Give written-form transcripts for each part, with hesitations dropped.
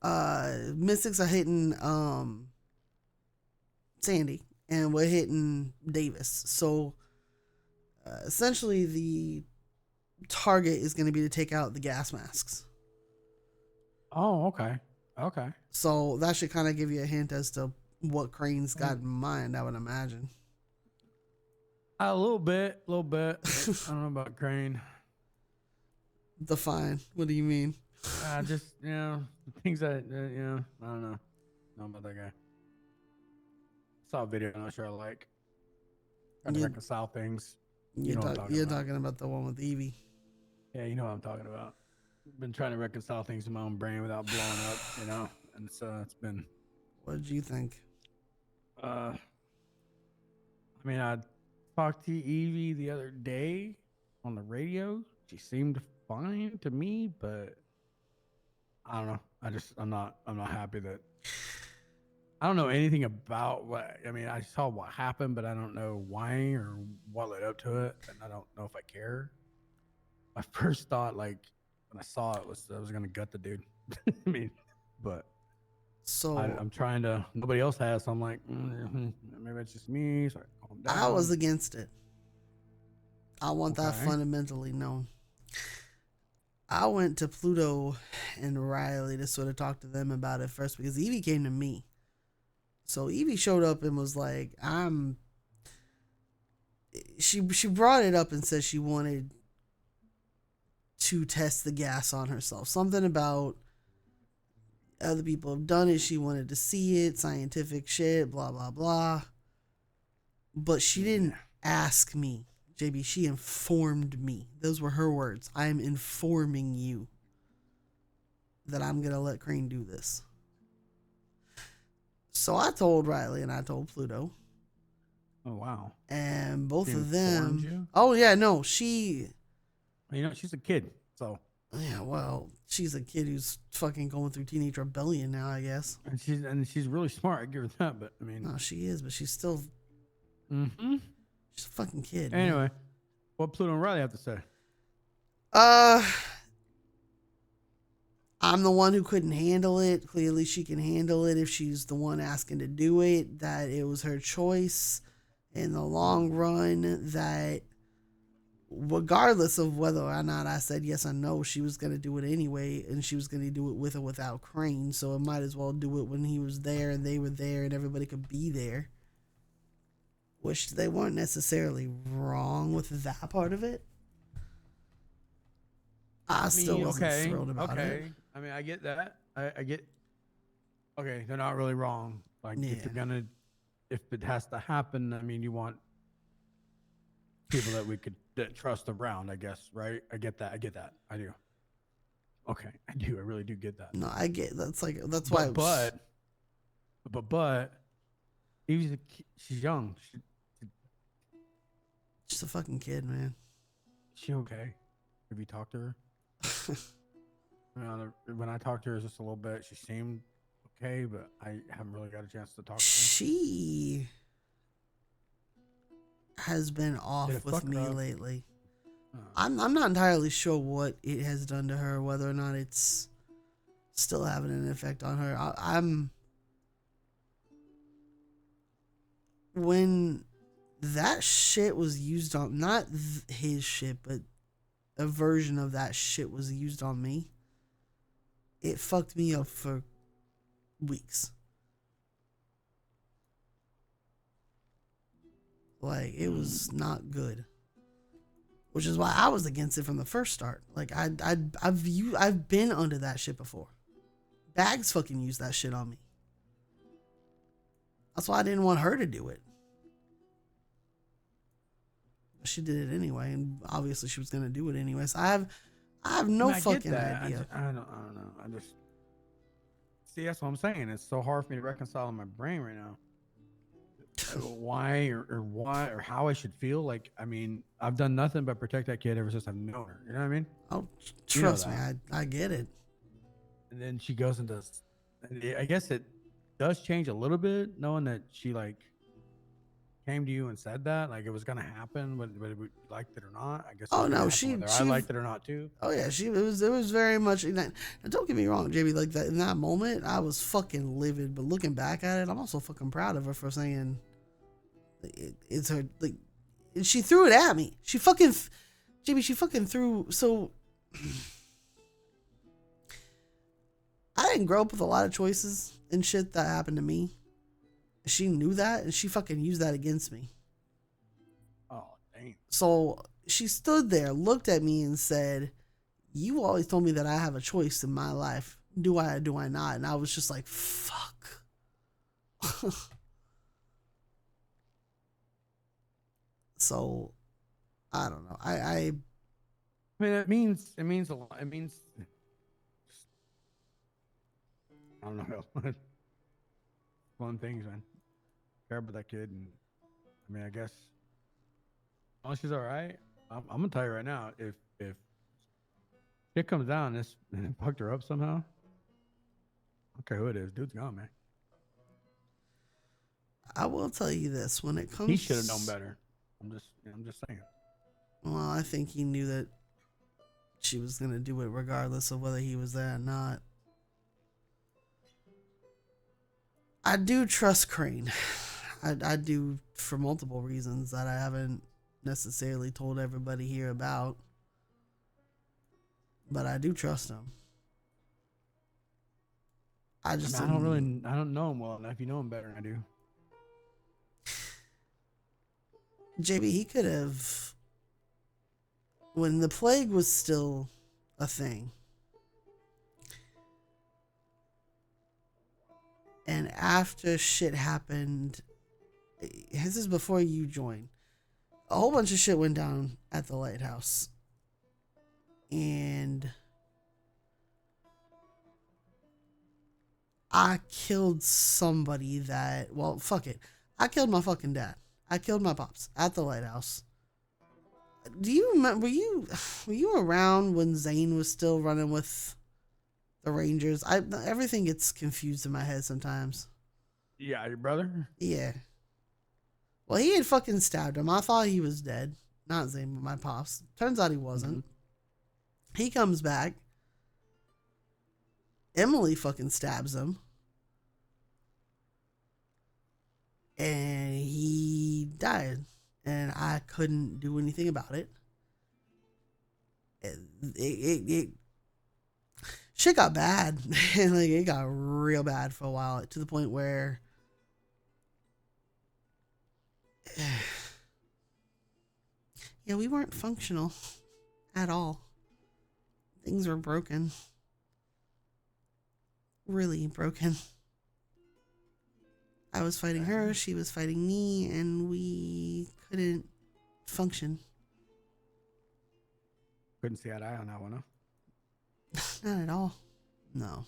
Mystics are hitting Sandy, and we're hitting Davis. So essentially, the target is going to be to take out the gas masks. Oh, okay. Okay. So that should kind of give you a hint as to what Crane's I mean, got in mind, I would imagine. a little bit, a little bit. I don't know about Crane. Define. What do you mean? Just things that I don't know. Know about that guy. Saw a video. I'm not sure I like. Trying to You reconcile things. You know what I'm talking you're about. talking about the one with Evie. Yeah, you know what I'm talking about. Been trying to reconcile things in my own brain without blowing up. And it's been. What did you think? I mean, I talked to Evie the other day on the radio. She seemed fine to me, but I don't know. I'm not happy that I don't know anything about what I mean. I saw what happened, but I don't know why or what led up to it, and I don't know if I care. My first thought, like when I saw it, was I was gonna gut the dude. I mean, but So I'm trying to. Nobody else has, so I'm like, maybe it's just me. So I calm I was down. against it. I want that Okay. fundamentally known. I went to Pluto and Riley to sort of talk to them about it first because Evie came to me. So Evie showed up and was like, "I'm." She brought it up and said she wanted to test the gas on herself. Something about other people have done it. She wanted to see it, scientific shit, blah blah blah. But she didn't Yeah. ask me, JB. She informed me. Those were her words. I am informing you that I'm gonna let Crane do this. So I told Riley and I told Pluto, Oh wow. and She both of informed them. you. Oh yeah, no, she. She's a kid, so Yeah, well, she's a kid who's fucking going through teenage rebellion now, I guess. and she's really smart. I give her that, but I mean, No, she is, but she's still mm-hmm. she's a fucking kid, man. Anyway, what Pluto and Riley have to say? Uh, I'm the one who couldn't handle it. Clearly, she can handle it if she's the one asking to do it. That it was her choice in the long run. That regardless of whether or not I said yes or no, she was going to do it anyway, and she was going to do it with or without Crane. So it might as well do it when he was there and they were there and everybody could be there. Which they weren't necessarily wrong with that part of it. I I still mean, wasn't okay, thrilled about it. okay. I mean, I get that. I get. Okay, they're not really wrong. Like, Yeah. if it has to happen, I mean, you want people that we could that trust around. I guess, right? I get that. I get that. I do. Okay, I do. I really do get that. No, I get that's like that's why But it was but but Evie's she's young. just a fucking kid, man. She okay? Have you talked to her? When I talked to her just a little bit, she seemed okay, but I haven't really got a chance to talk to her. She has been Did off it with fuck her me up? lately. Uh, I'm not entirely sure what it has done to her, whether or not it's still having an effect on her. I'm when that shit was used on not his shit, but a version of that shit was used on me. It fucked me up for weeks. Like it was not good, which is why I was against it from the first start. Like I've been under that shit before. Bags fucking used that shit on me. That's why I didn't want her to do it. She did it anyway, and obviously she was gonna do it anyway. So I have I no mean, I get fucking that. idea. I don't know. I just see that's what I'm saying. It's so hard for me to reconcile in my brain right now. Why or what or how I should feel. Like, I mean, I've done nothing but protect that kid ever since I've known her. You know what I mean? Oh, You know trust me, that. I get it. And then she goes and does. I guess it does change a little bit knowing that she like came to you and said that, like it was gonna happen, whether we liked it or not. I guess it Oh was gonna no, happen whether I liked it or not too. oh yeah, it was very much. And don't get me wrong, JB. Like that in that moment, I was fucking livid. But looking back at it, I'm also fucking proud of her for saying it's her. Like she threw it at me. She fucking JB. She fucking threw. So I didn't grow up with a lot of choices and shit that happened to me. She knew that, and she fucking used that against me. Oh dang! So she stood there, looked at me, and said, "You always told me that I have a choice in my life. Do I or do I not?" And I was just like, "Fuck." So I don't know. I mean, it means a lot. It means I don't know. Fun things, man. Care about that kid, and I mean, I guess as long as she's all right, I'm gonna tell you right now, if shit comes down, this and fucked her up somehow. I don't care who it is, dude's gone, man. I will tell you this: when it comes, He should have known better. I'm just saying. Well, I think he knew that she was gonna do it regardless of whether he was there or not. I do trust Crane. I do for multiple reasons that I haven't necessarily told everybody here about. But I do trust him. I just I don't know him well enough. You know him better than I do. JB, he could have, when the plague was still a thing, and after shit happened, this is before you joined, a whole bunch of shit went down at the lighthouse. And I killed somebody that, well, fuck it. I killed my fucking dad. I killed my pops at the lighthouse. Do you remember, were you around when Zane was still running with the Rangers? Everything gets confused in my head sometimes. Yeah, your brother? Yeah. Well, he had fucking stabbed him. I thought he was dead. Not Zane, but my pops. Turns out he wasn't. Mm-hmm. He comes back. Emily fucking stabs him. And he died. And I couldn't do anything about it. It shit got bad. And like it got real bad for a while, to the point where yeah, we weren't functional at all. Things were broken. Really broken. I was fighting her, she was fighting me, and we couldn't function. Couldn't see eye to eye on that one, huh? Not at all. No.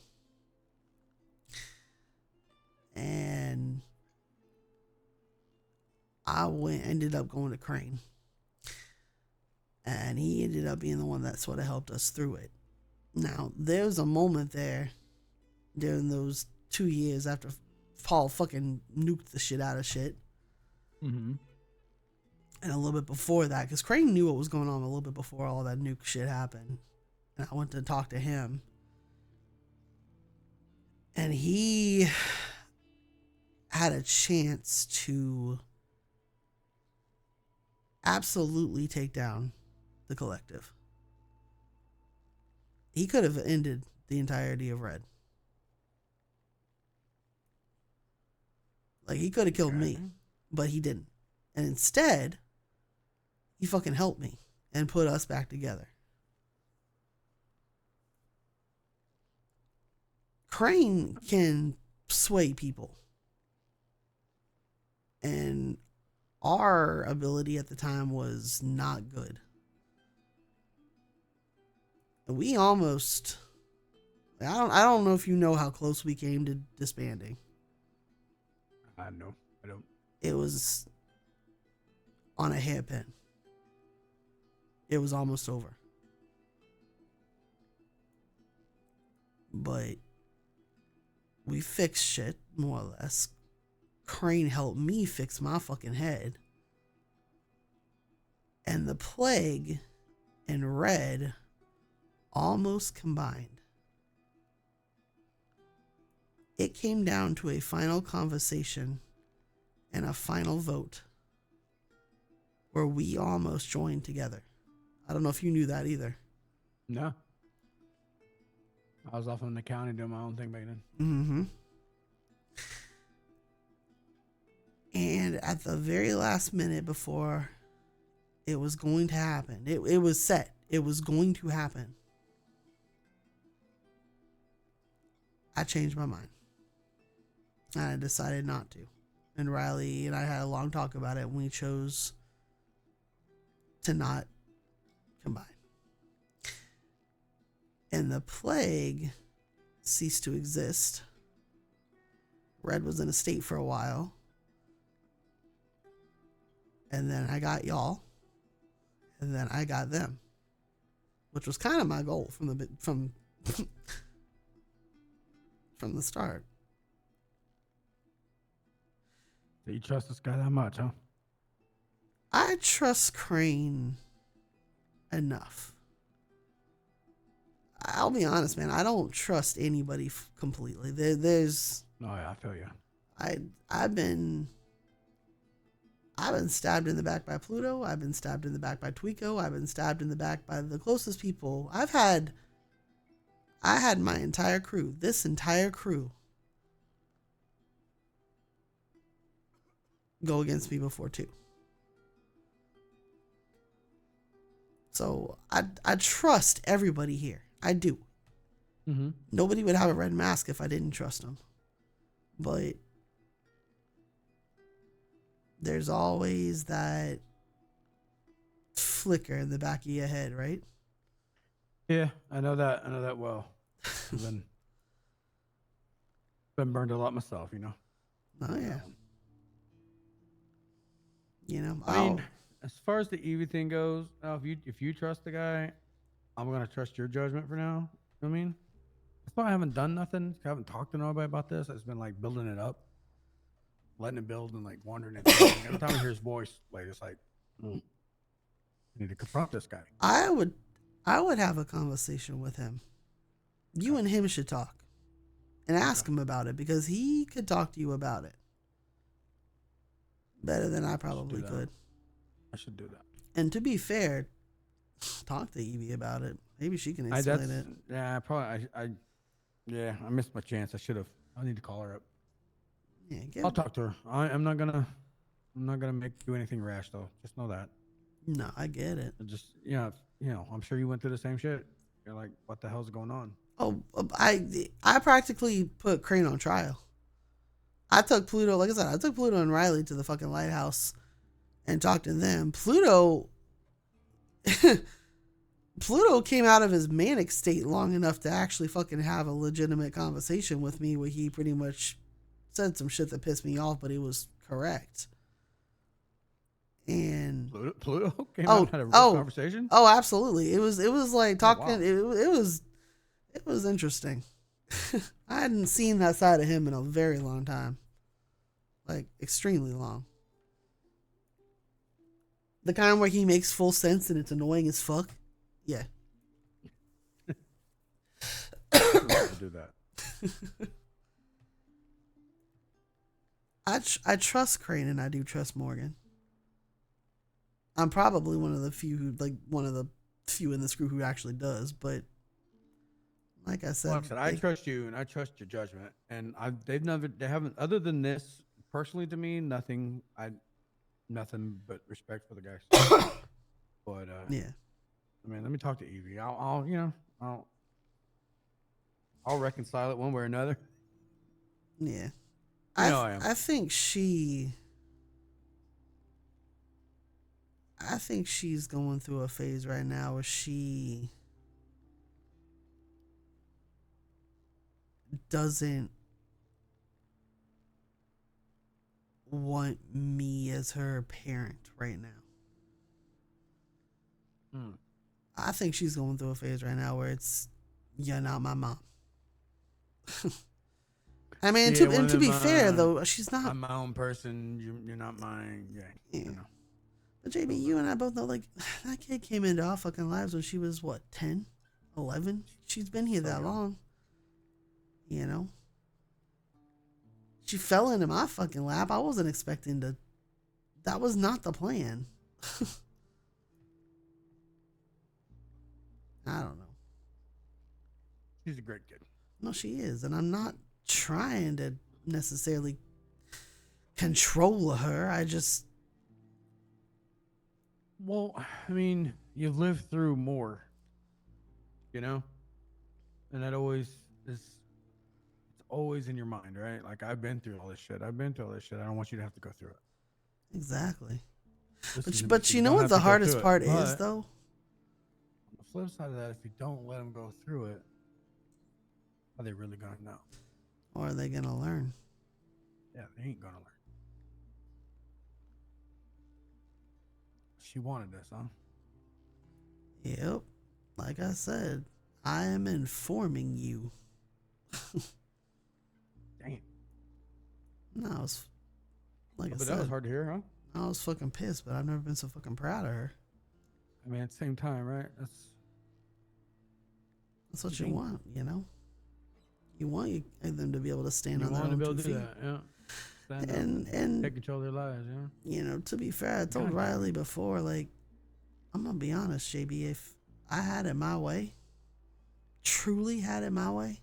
And I ended up going to Crane. And he ended up being the one that sort of helped us through it. Now, there was a moment there during those 2 years after Paul fucking nuked the shit out of shit. Mm-hmm. And a little bit before that, because Crane knew what was going on a little bit before all that nuke shit happened. And I went to talk to him. And he had a chance to absolutely take down the collective. He could have ended the entirety of Red. Like, he could have killed me, but he didn't. And instead, he fucking helped me and put us back together. Crane can sway people. And our ability at the time was not good. We almost, I don't know if you know how close we came to disbanding. No, I don't. It was on a hairpin. It was almost over. But we fixed shit, more or less. Crane helped me fix my fucking head. And the plague and Red almost combined. It came down to a final conversation and a final vote where we almost joined together. I don't know if you knew that either. No. I was off in the county doing my own thing back then. Mm-hmm. And at the very last minute before it was going to happen, it was set. It was going to happen. I changed my mind. And I decided not to. And Riley and I had a long talk about it, and we chose to not combine. And the plague ceased to exist. Red was in a state for a while. And then I got y'all. And then I got them. Which was kind of my goal from the start. So you trust this guy that much, huh? I trust Crane enough. I'll be honest, man. I don't trust anybody completely. There's. Oh yeah, I feel you. I've been stabbed in the back by Pluto. I've been stabbed in the back by Tweeko. I've been stabbed in the back by the closest people. I had my entire crew, this entire crew, go against me before too. So I trust everybody here. I do. Mm-hmm. Nobody would have a red mask if I didn't trust them. But there's always that flicker in the back of your head, right? Yeah, I know that. I know that well. I've been burned a lot myself, you know. Oh yeah. You know, I mean, as far as the Evie thing goes, if you trust the guy, I'm gonna trust your judgment for now. You know what I mean? That's why I haven't done nothing. I haven't talked to nobody about this. I've been like building it up, letting it build, and like wondering it. Every time I hear his voice, like it's like, I need to confront this guy. I would have a conversation with him. You and him should talk and ask him about it, because he could talk to you about it better than I probably could. I should do that. And to be fair, talk to Evie about it. Maybe she can explain it. Yeah, probably. I missed my chance. I should have. I need to call her up. Yeah, I'll talk to her. I'm not gonna do anything rash though. Just know that. No, I get it. Just I'm sure you went through the same shit. You're like, what the hell's going on? Oh, I practically put Crane on trial. I took Pluto, like I said, I took Pluto and Riley to the fucking lighthouse and talked to them. Pluto came out of his manic state long enough to actually fucking have a legitimate conversation with me, where he pretty much said some shit that pissed me off, but it was correct. And Pluto came out and had a real conversation. Oh, absolutely. It was like talking. Oh, wow. It was interesting. I hadn't seen that side of him in a very long time, like extremely long. The kind where he makes full sense and it's annoying as fuck. Yeah. I'll do that. I trust Crane, and I do trust Morgan. I'm probably one of the few in this group who actually does, but like I said, I trust you and I trust your judgment. And they haven't, other than this, personally to me, nothing but respect for the guys. But yeah. I mean, let me talk to Evie. I'll reconcile it one way or another. Yeah. I think she's going through a phase right now where she doesn't want me as her parent right now. I think she's going through a phase right now where it's, you're not my mom. I mean, Yeah, one and of to be them, fair though, she's not. I'm my own person. You're not mine. Yeah, Yeah. you know. But JB, you and I both know, like, that kid came into our fucking lives when she was, what, 10, 11? She's been here So that young. long. You know? She fell into my fucking lap. I wasn't expecting to. That was not the plan. I don't know. She's a great kid. No, she is. And I'm not trying to necessarily control her. I just. Well, I mean, you've lived through more, you know, and that always is. It's always in your mind, right? Like I've been through all this shit. I don't want you to have to go through it. Exactly. Listen to me, But so you know what have the to go hardest through it. part is, But though? on the flip side of that, if you don't let them go through it, are they really gonna know? Or are they going to learn? Yeah, they ain't gonna learn. She wanted this, huh? Yep. Like I said, I am informing you. Damn. No, I was, like I But that said, was hard to hear, huh? I was fucking pissed, but I've never been so fucking proud of her. I mean, at the same time, right? That's what you want, you know? You want them to be able to stand You on their want to own be able 2 to do feet. that, yeah. Stand up And take control of their lives, yeah. you know, to be fair, I told God, Riley before, like, I'm gonna be honest, JB, if I had it my way, truly had it my way,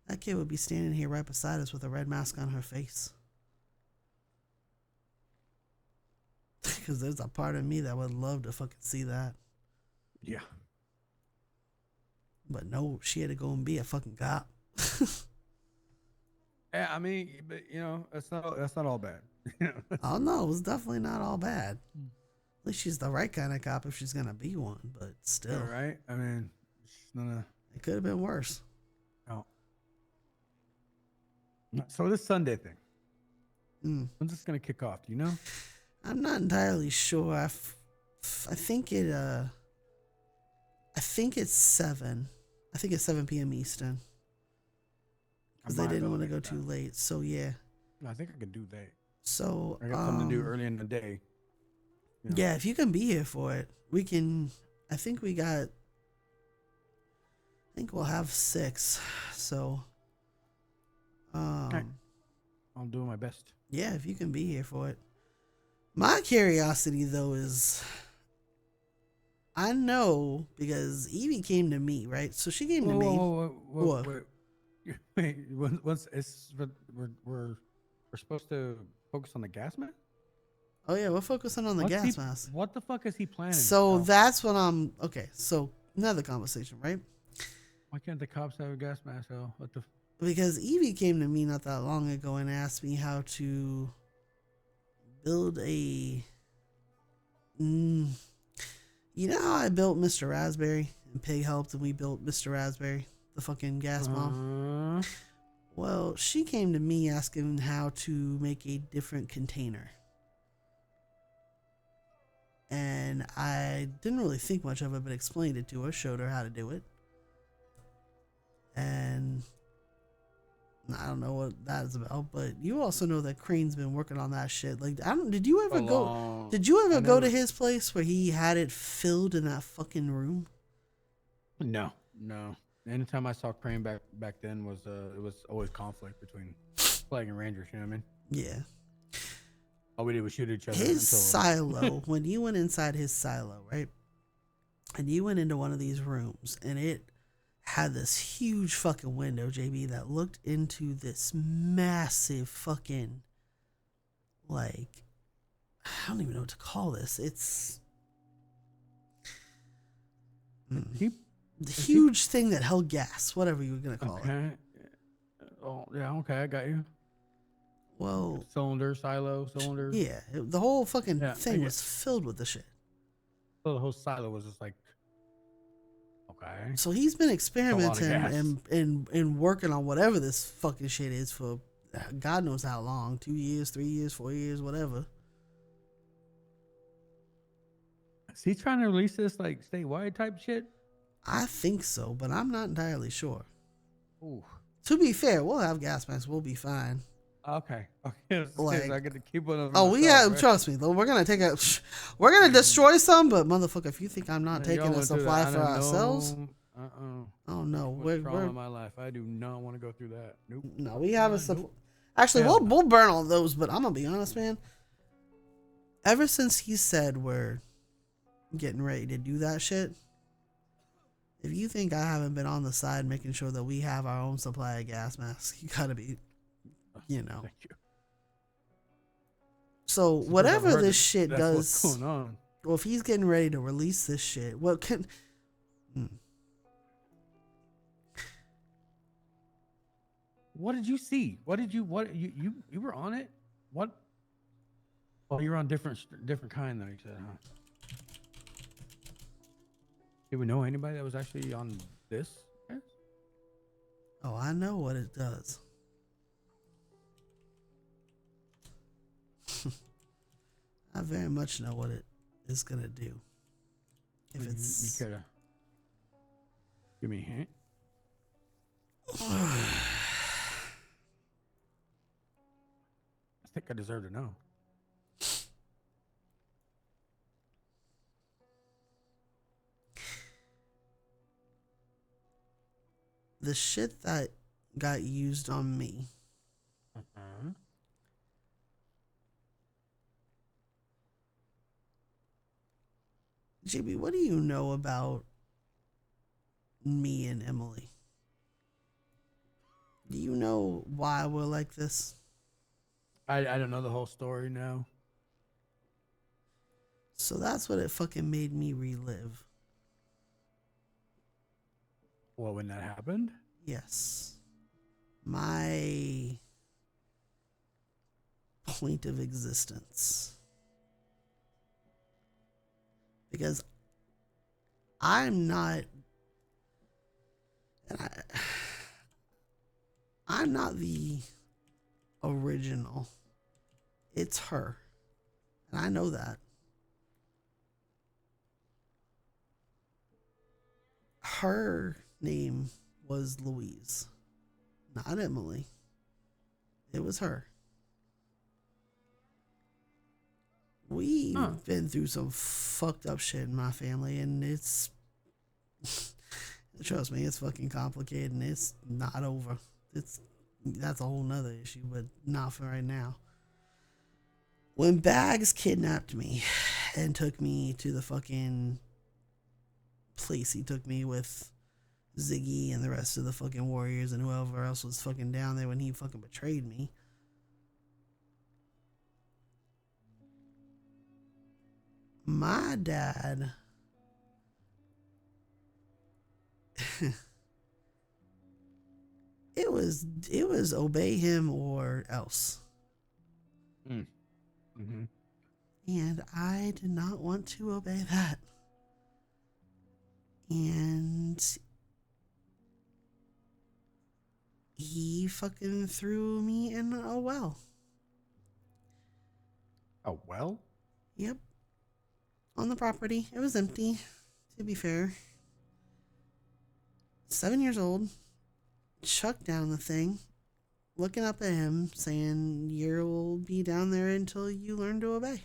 that kid would be standing here right beside us with a red mask on her face. Because there's a part of me that would love to fucking see that. Yeah. But no, she had to go and be a fucking cop. Yeah, I mean, but you know, that's not all bad. Oh no, it was definitely not all bad. At least she's the right kind of cop if she's gonna be one, but still. Yeah, right? I mean, it's not It could have been worse. oh. So this Sunday thing, when's this gonna kick off? Do you know? I'm not entirely sure. I think it's 7. I think it's 7 p.m. Eastern. Because they didn't want to go too late. So yeah. No, I think I could do that. So I got something to do early in the day. You know. Yeah, if you can be here for it, we can. I think we'll have 6. So Okay. I'll do my best. yeah, if you can be here for it. My curiosity though is, I know because Evie came to me, right? So she came to me. What? Wait, once we're supposed to focus on the gas mask? Oh yeah, we're focusing on the gas mask. What the fuck is he planning? So that's what I'm. Okay, so another conversation, right? Why can't the cops have a gas mask? Oh, what the? Because Evie came to me not that long ago and asked me how to build a. You know how I built Mr. Raspberry and Pig helped and we built Mr. Raspberry, the fucking gas bomb? Well, she came to me asking how to make a different container. And I didn't really think much of it, but explained it to her, showed her how to do it. And I don't know what that is about, but you also know that Crane's been working on that shit. Like, did you ever go to his place where he had it filled in that fucking room? No. Anytime I saw Crane back then it was always conflict between Flag and Rangers. You know what I mean? Yeah. All we did was shoot each other. His silo, when you went inside his silo, right? And you went into one of these rooms, and it had this huge fucking window, JB, that looked into this massive fucking, like, I don't even know what to call this. It's the huge thing that held gas, whatever you were going to call it. Oh, yeah, okay, I got you. Well, silo. Yeah, the whole fucking thing was filled with the shit. So the whole silo was just like, okay. So he's been experimenting and working on whatever this fucking shit is for God knows how long. 2 years, 3 years, 4 years, whatever. Is he trying to release this like statewide type shit? I think so, but I'm not entirely sure. Ooh. To be fair, we'll have gas masks. We'll be fine. Okay. Okay. Like, I get to keep one of them. oh, we have. Trust me, though. We're gonna take a. We're gonna destroy some, but motherfucker, if you think I'm not taking a supply for ourselves, oh no, we're trauma in my life. I do not want to go through that. Nope. no, we have a supply. Nope. Actually, Hell we'll burn all those, but I'm gonna be honest, man. Ever since he said we're getting ready to do that shit, if you think I haven't been on the side making sure that we have our own supply of gas masks, you gotta be, you know. Thank you. So whatever this shit That's does, what's going on. well, if he's getting ready to release this shit, what can? What did you see? What you were on it? What? Well, you were on different kind though. You said, huh? Did we know anybody that was actually on this? Oh, I know what it does. I very much know what it is gonna do. If it's you coulda give me a hint. I think I deserve to know. the shit that got used on me. JB, what do you know about me and Emily? Do you know why we're like this? I don't know the whole story now. So that's what it fucking made me relive. Well, when that happened? Yes. My point of existence. Because I'm not, and I'm not the original. It's her. And I know that. Her name was Louise, not Emily. It was her. We've been through some fucked up shit in my family, and it's, trust me, it's fucking complicated, and it's not over. That's a whole nother issue, but not for right now. When Bags kidnapped me and took me to the fucking place he took me with Ziggy and the rest of the fucking warriors and whoever else was fucking down there when he fucking betrayed me, my dad it was obey him or else. Mm-hmm. And I did not want to obey that. And he fucking threw me in a well. A well? Yep. On the property. It was empty, to be fair. 7 years old. Chucked down the thing. Looking up at him, saying, "You'll be down there until you learn to obey."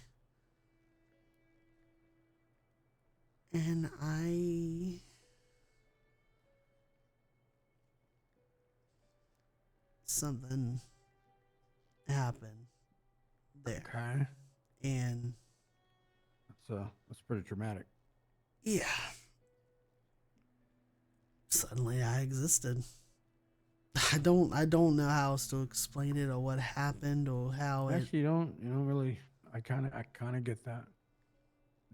And something happened there. Okay. And that's pretty dramatic. yeah. Suddenly I existed. I don't know how else to explain it or what happened or how Actually, you don't really. I kind of get that.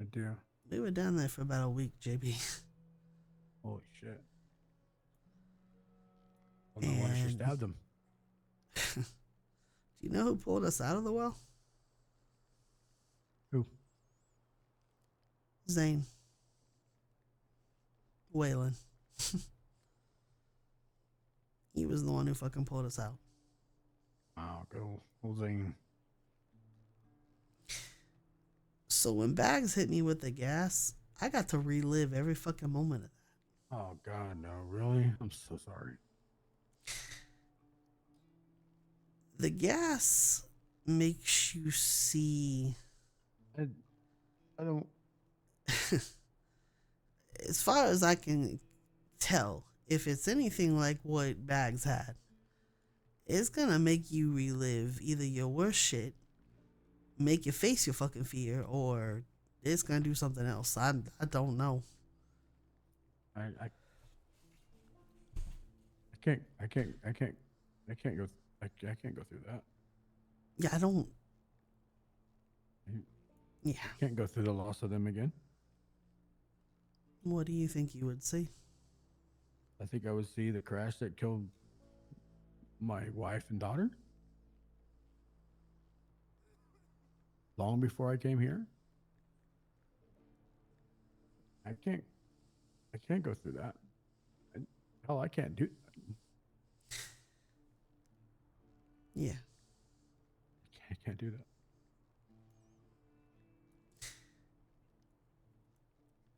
I do. We were down there for about a week, JB. Holy shit. Well, no wonder she stabbed him. Do you know who pulled us out of the well? Who? Zane. Waylon. He was the one who fucking pulled us out. Wow, good old Zane. So when Bags hit me with the gas, I got to relive every fucking moment of that. Oh God, no, really? I'm so sorry. The gas makes you see, I don't. as far as I can tell, if it's anything like what Bags had, it's gonna make you relive either your worst shit, make you face your fucking fear, or it's gonna do something else. I don't know. I can't. I can't. I can't. I can't go. I can't go through that. Yeah, I don't. You Yeah. can't go through the loss of them again. What do you think you would see? I think I would see the crash that killed my wife and daughter long before I came here. I can't. I can't go through that. Hell, I can't do. Yeah. I can't do that.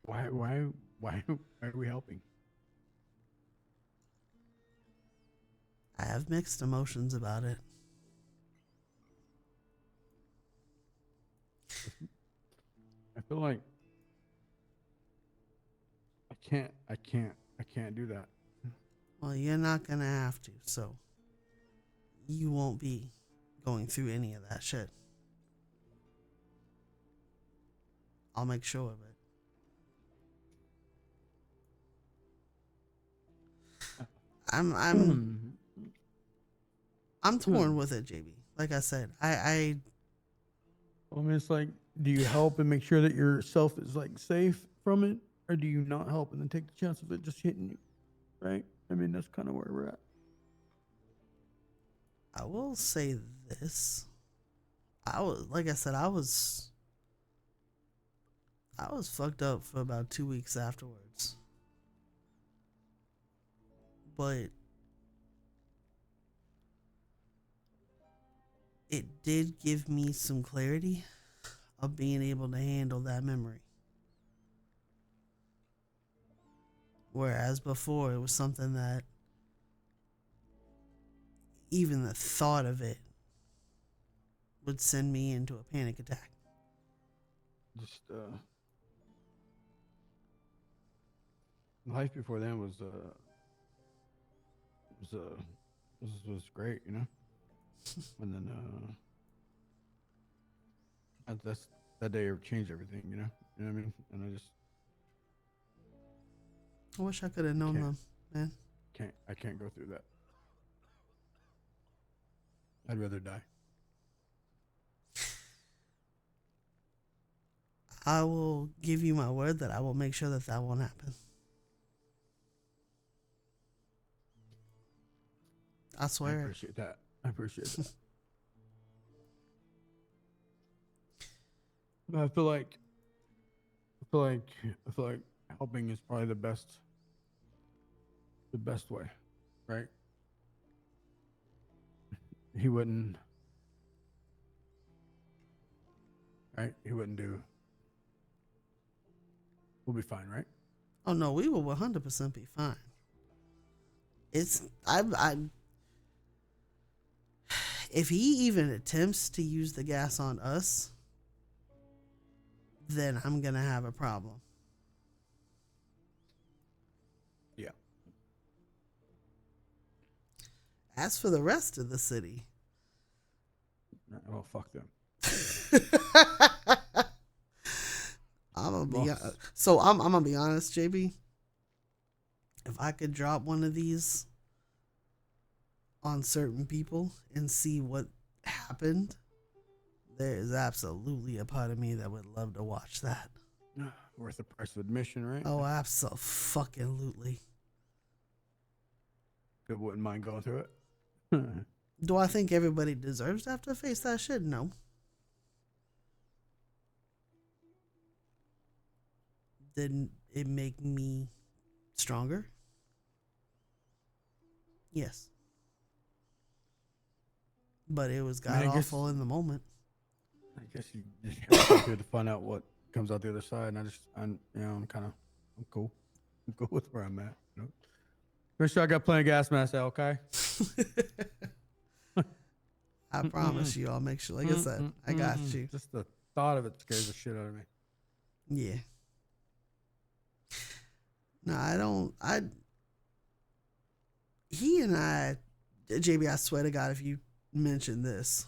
Why are we helping? I have mixed emotions about it. I feel like I can't do that. Well, you're not gonna have to, so you won't be going through any of that shit. I'll make sure of it. I'm torn with it, JB. Like I said, I I mean, it's like, do you help and make sure that yourself is like safe from it, or do you not help and then take the chance of it just hitting you? Right? I mean, that's kind of where we're at. I will say this. I was, like I said, I was fucked up for about 2 weeks afterwards. But it did give me some clarity of being able to handle that memory. Whereas before, it was something that even the thought of it would send me into a panic attack. Just life before then was was great, you know. And then that day changed everything, you know. You know what I mean? And I wish I could have known them, man. I can't go through that. I'd rather die. I will give you my word that I will make sure that won't happen. I swear. I appreciate that. I appreciate that. But I feel like helping is probably the best way, right? He wouldn't do. We'll be fine, right? Oh no, we will 100% be fine. I if he even attempts to use the gas on us, then I'm gonna have a problem. Yeah. As for the rest of the city, well, fuck them. I'm gonna be honest, JB. If I could drop one of these on certain people and see what happened, there is absolutely a part of me that would love to watch that. Worth the price of admission, right? Oh, absolutely. Good, wouldn't mind going through it. Do I think everybody deserves to have to face that shit? No. Didn't it make me stronger? Yes. But it was god awful in the moment. I guess you just have to go through to find out what comes out the other side, and I'm cool. I'm cool with where I'm at. You know? Make sure I got plenty of gas mask, okay? I promise you, I'll make sure. Like I said, I got you. Just the thought of it scares the shit out of me. Yeah. No, I don't. He and I, JB, I swear to God, if you mention this,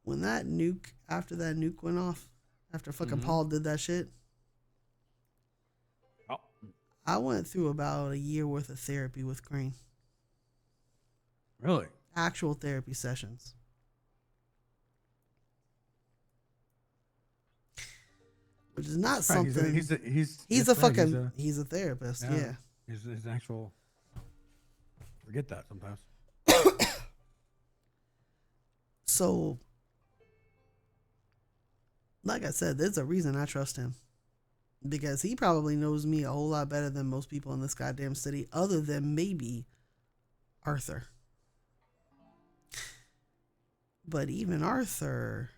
when after that nuke went off, after fucking Paul did that shit, I went through about a year worth of therapy with Crane. Really? Actual therapy sessions. Which is not something. He's a therapist. Yeah. He's an actual. Forget that sometimes. So, like I said, there's a reason I trust him. Because he probably knows me a whole lot better than most people in this goddamn city, other than maybe Arthur. But even Arthur...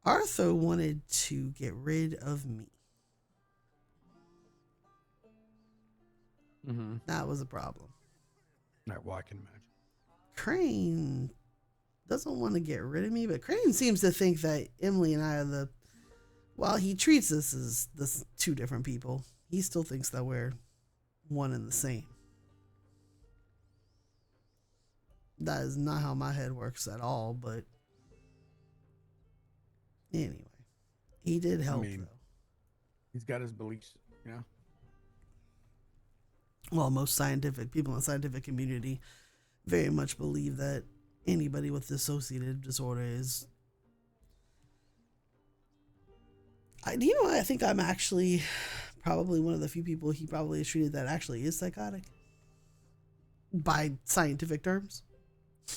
Arthur wanted to get rid of me. That was a problem. Well, I can imagine. Crane doesn't want to get rid of me, but Crane seems to think that Emily and I are while he treats us as this two different people, he still thinks that we're one and the same. That is not how my head works at all, but anyway, he did help, though. He's got his beliefs, you know? Well, most scientific people in the scientific community very much believe that anybody with dissociative disorder is... I think I'm actually probably one of the few people he probably has treated that actually is psychotic. By scientific terms.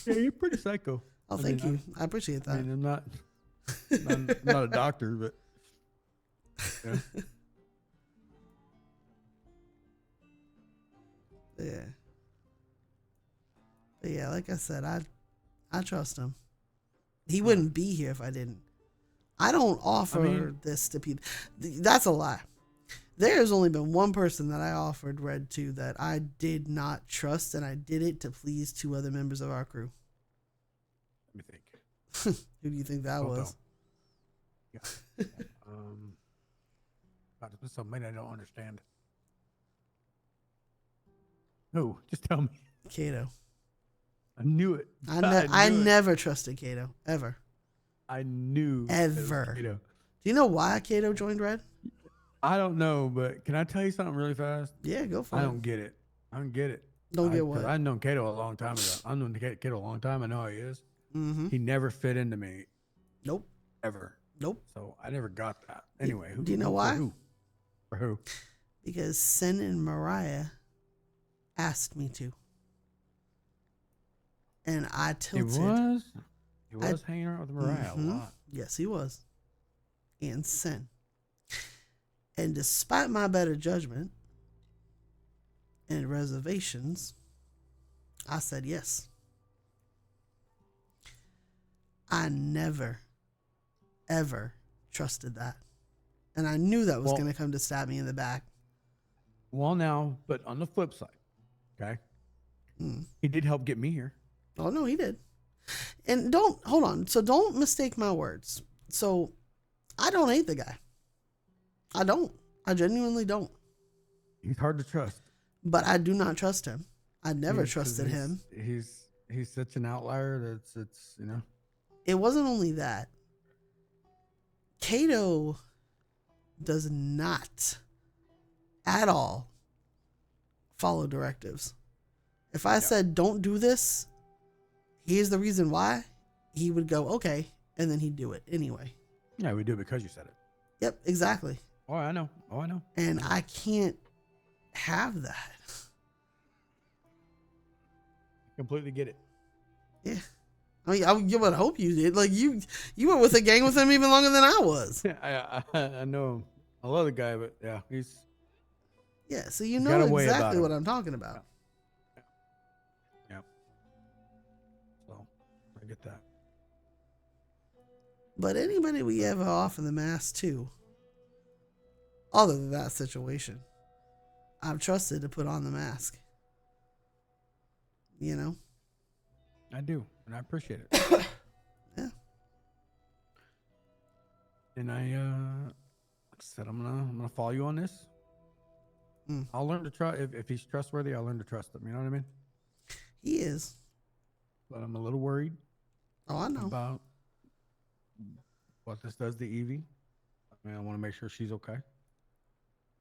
Yeah, you're pretty psycho. Oh, thank you. I appreciate that. I'm not a doctor, but... Yeah. Yeah. But yeah, like I said, I trust him. He wouldn't be here if I didn't. I don't offer this to people. That's a lie. There has only been one person that I offered Red to that I did not trust, and I did it to please two other members of our crew. Let me think. Who do you think that was? Yeah. There's somebody I don't understand. No, just tell me. Kato. I knew it. I never trusted Kato, ever. I knew. Ever. Kato. Do you know why Kato joined Red? I don't know, but can I tell you something really fast? Yeah, go for it. I don't get it. Don't get what? I've known Kato a long time ago. I've known Kato a long time. I know how he is. Mm-hmm. He never fit into me. Nope. Ever. Nope. So I never got that. Anyway. Do you know why? For who? Because Sin and Mariah asked me to. And I tilted. He was hanging out with Mariah a lot. Yes, he was. And Sin. And despite my better judgment and reservations, I said yes. I never, ever trusted that. And I knew that was going to come to stab me in the back. Well, now, but on the flip side, okay? He did help get me here. Oh, no, he did. And hold on. So don't mistake my words. So I don't hate the guy. I don't. I genuinely don't. He's hard to trust. But I do not trust him. I never trusted him. He's such an outlier that it's, you know. It wasn't only that. Kato does not at all follow directives. If I said, don't do this, here's the reason why, he would go, okay, and then he'd do it anyway. Yeah, we do it because you said it. Yep, exactly. Oh, I know. And I can't have that. Completely get it. Yeah. I mean, you would hope you did. Like, you were with a gang with him even longer than I was. I know him. I love the guy, but yeah, he's... Yeah, so you know exactly what I'm talking about. Yeah. So, I get that. But anybody we ever offer the mask to, other than that situation, I've trusted to put on the mask. You know? I do, and I appreciate it. Yeah. And like I said, I'm gonna follow you on this. Mm. I'll learn to trust if he's trustworthy. I'll learn to trust him. You know what I mean? He is. But I'm a little worried Oh, I know. about what this does to Evie. I mean, I want to make sure she's okay.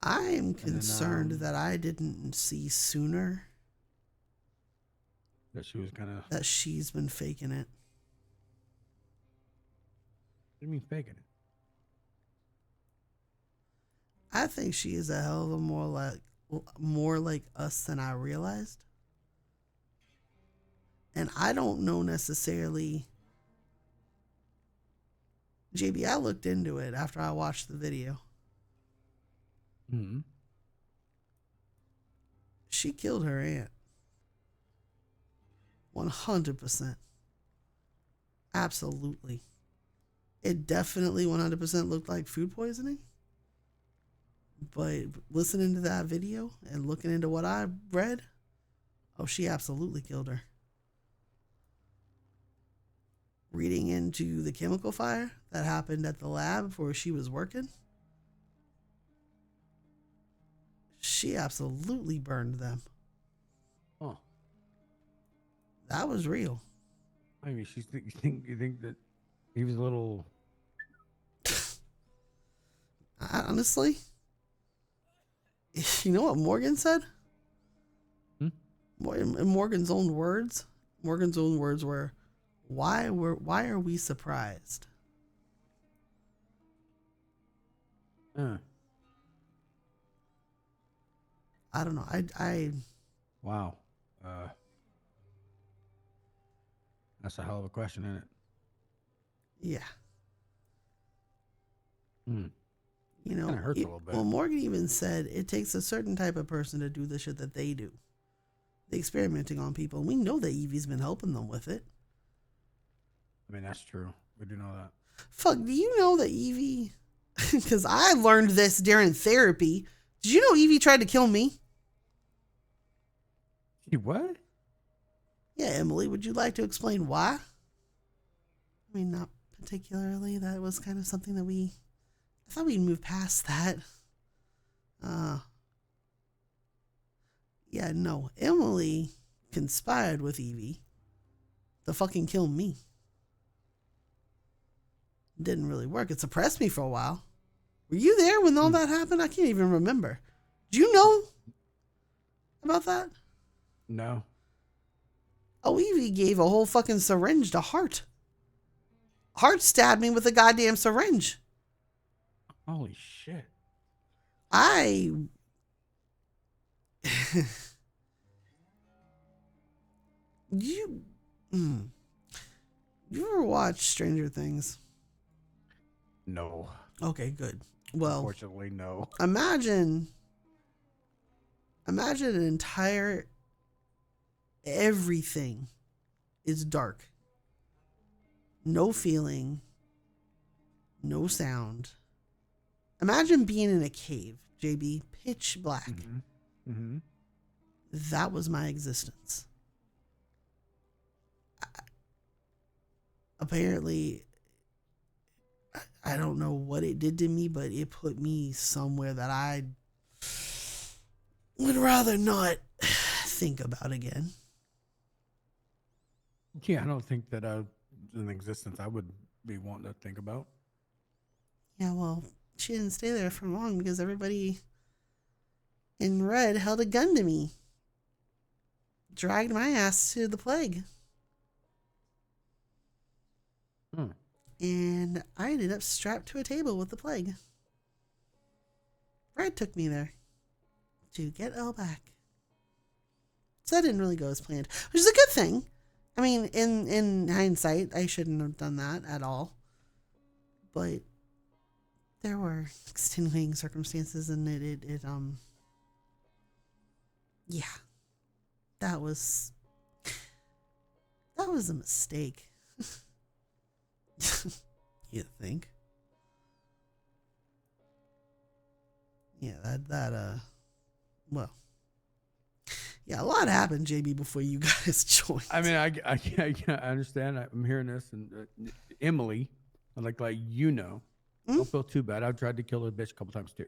I am then, concerned that I didn't see sooner That she was kind of. What that she's been faking it. do you mean faking it? I think she is a hell of a more like us than I realized. And I don't know necessarily. JB, I looked into it after I watched the video. Mm-hmm. She killed her aunt. 100%. Absolutely. It definitely 100% looked like food poisoning. But listening to that video and looking into what I read, oh, she absolutely killed her. Reading into the chemical fire that happened at the lab where she was working, she absolutely burned them. Oh, That was real. maybe you think that he was a little. Honestly, you know what Morgan said? Hmm? In Morgan's own words, were, why are we surprised? I don't know. I Wow. That's a hell of a question, isn't it? yeah. Hmm. You know, Kinda hurts a little bit. Well, Morgan even said it takes a certain type of person to do the shit that they do. The experimenting on people. And we know that Evie's been helping them with it. I mean, that's true. We do know that. Fuck, do you know that Evie... Because I learned this during therapy. Did you know Evie tried to kill me? She what? Yeah, Emily, would you like to explain why? I mean, not particularly. That was kind of something that I thought we'd move past that. Yeah, no. Emily conspired with Evie to fucking kill me. Didn't really work. It suppressed me for a while. Were you there when all that happened? I can't even remember. Do you know about that? No. Oh, Evie gave a whole fucking syringe to Hart. Hart stabbed me with a goddamn syringe. Holy shit. You ever watch Stranger Things? No. Okay, good. Well, unfortunately, no. Imagine an entire everything is dark. No feeling, no sound. Imagine being in a cave, JB, pitch black. Mm-hmm. Mm-hmm. That was my existence. Apparently, I don't know what it did to me, but it put me somewhere that I would rather not think about again. Yeah, I don't think that an existence I would be wanting to think about. Yeah, well, she didn't stay there for long because everybody in red held a gun to me. Dragged my ass to the plague. And I ended up strapped to a table with the plague. Red took me there to get Elle back. So that didn't really go as planned, which is a good thing. I mean, in hindsight, I shouldn't have done that at all. But there were extenuating circumstances, and yeah, that was a mistake. You think? Yeah, Well, yeah, a lot happened, JB, before you guys joined. I mean, I understand. I'm hearing this, and Emily, like don't feel too bad. I've tried to kill her bitch a couple times too.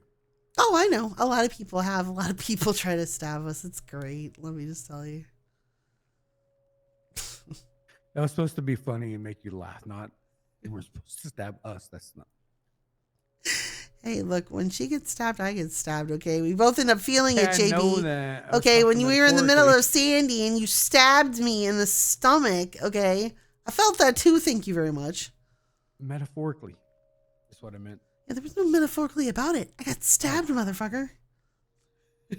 Oh, I know. A lot of people have. A lot of people try to stab us. It's great. Let me just tell you. That was supposed to be funny and make you laugh, not we're supposed to stab us. That's not. Hey, look, when she gets stabbed, I get stabbed, okay? We both end up feeling it, JB. I know that. Okay, when we were in the middle of Sandy and you stabbed me in the stomach, okay? I felt that too, thank you very much. Metaphorically. That's what I meant. Yeah, there was no metaphorically about it. I got stabbed, motherfucker. I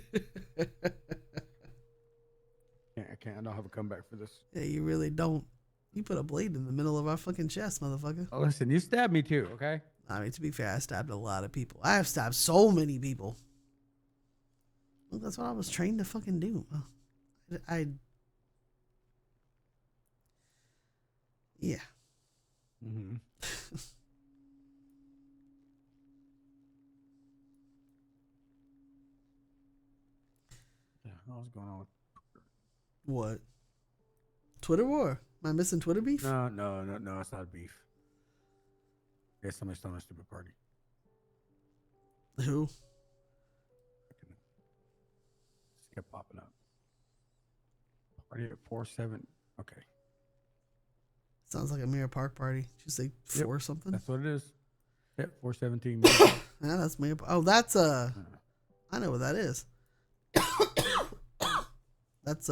can't. I don't have a comeback for this. Yeah, you really don't. You put a blade in the middle of our fucking chest, motherfucker. Oh, listen, you stabbed me too, okay? I mean, to be fair, I stabbed a lot of people. I have stabbed so many people. Well, that's what I was trained to fucking do. Yeah. Mm-hmm. Yeah, what's going on with What? Twitter war? Am I missing Twitter beef? No, it's not beef. It's somebody's throwing a stupid party. Who? It's kept popping up. Party at 4-7. Okay. Sounds like a Mirror Park party. Did you say 4 something? That's what it is. Yep, 417. Yeah, that's Mirror Park. Oh, that's I know what that is. That's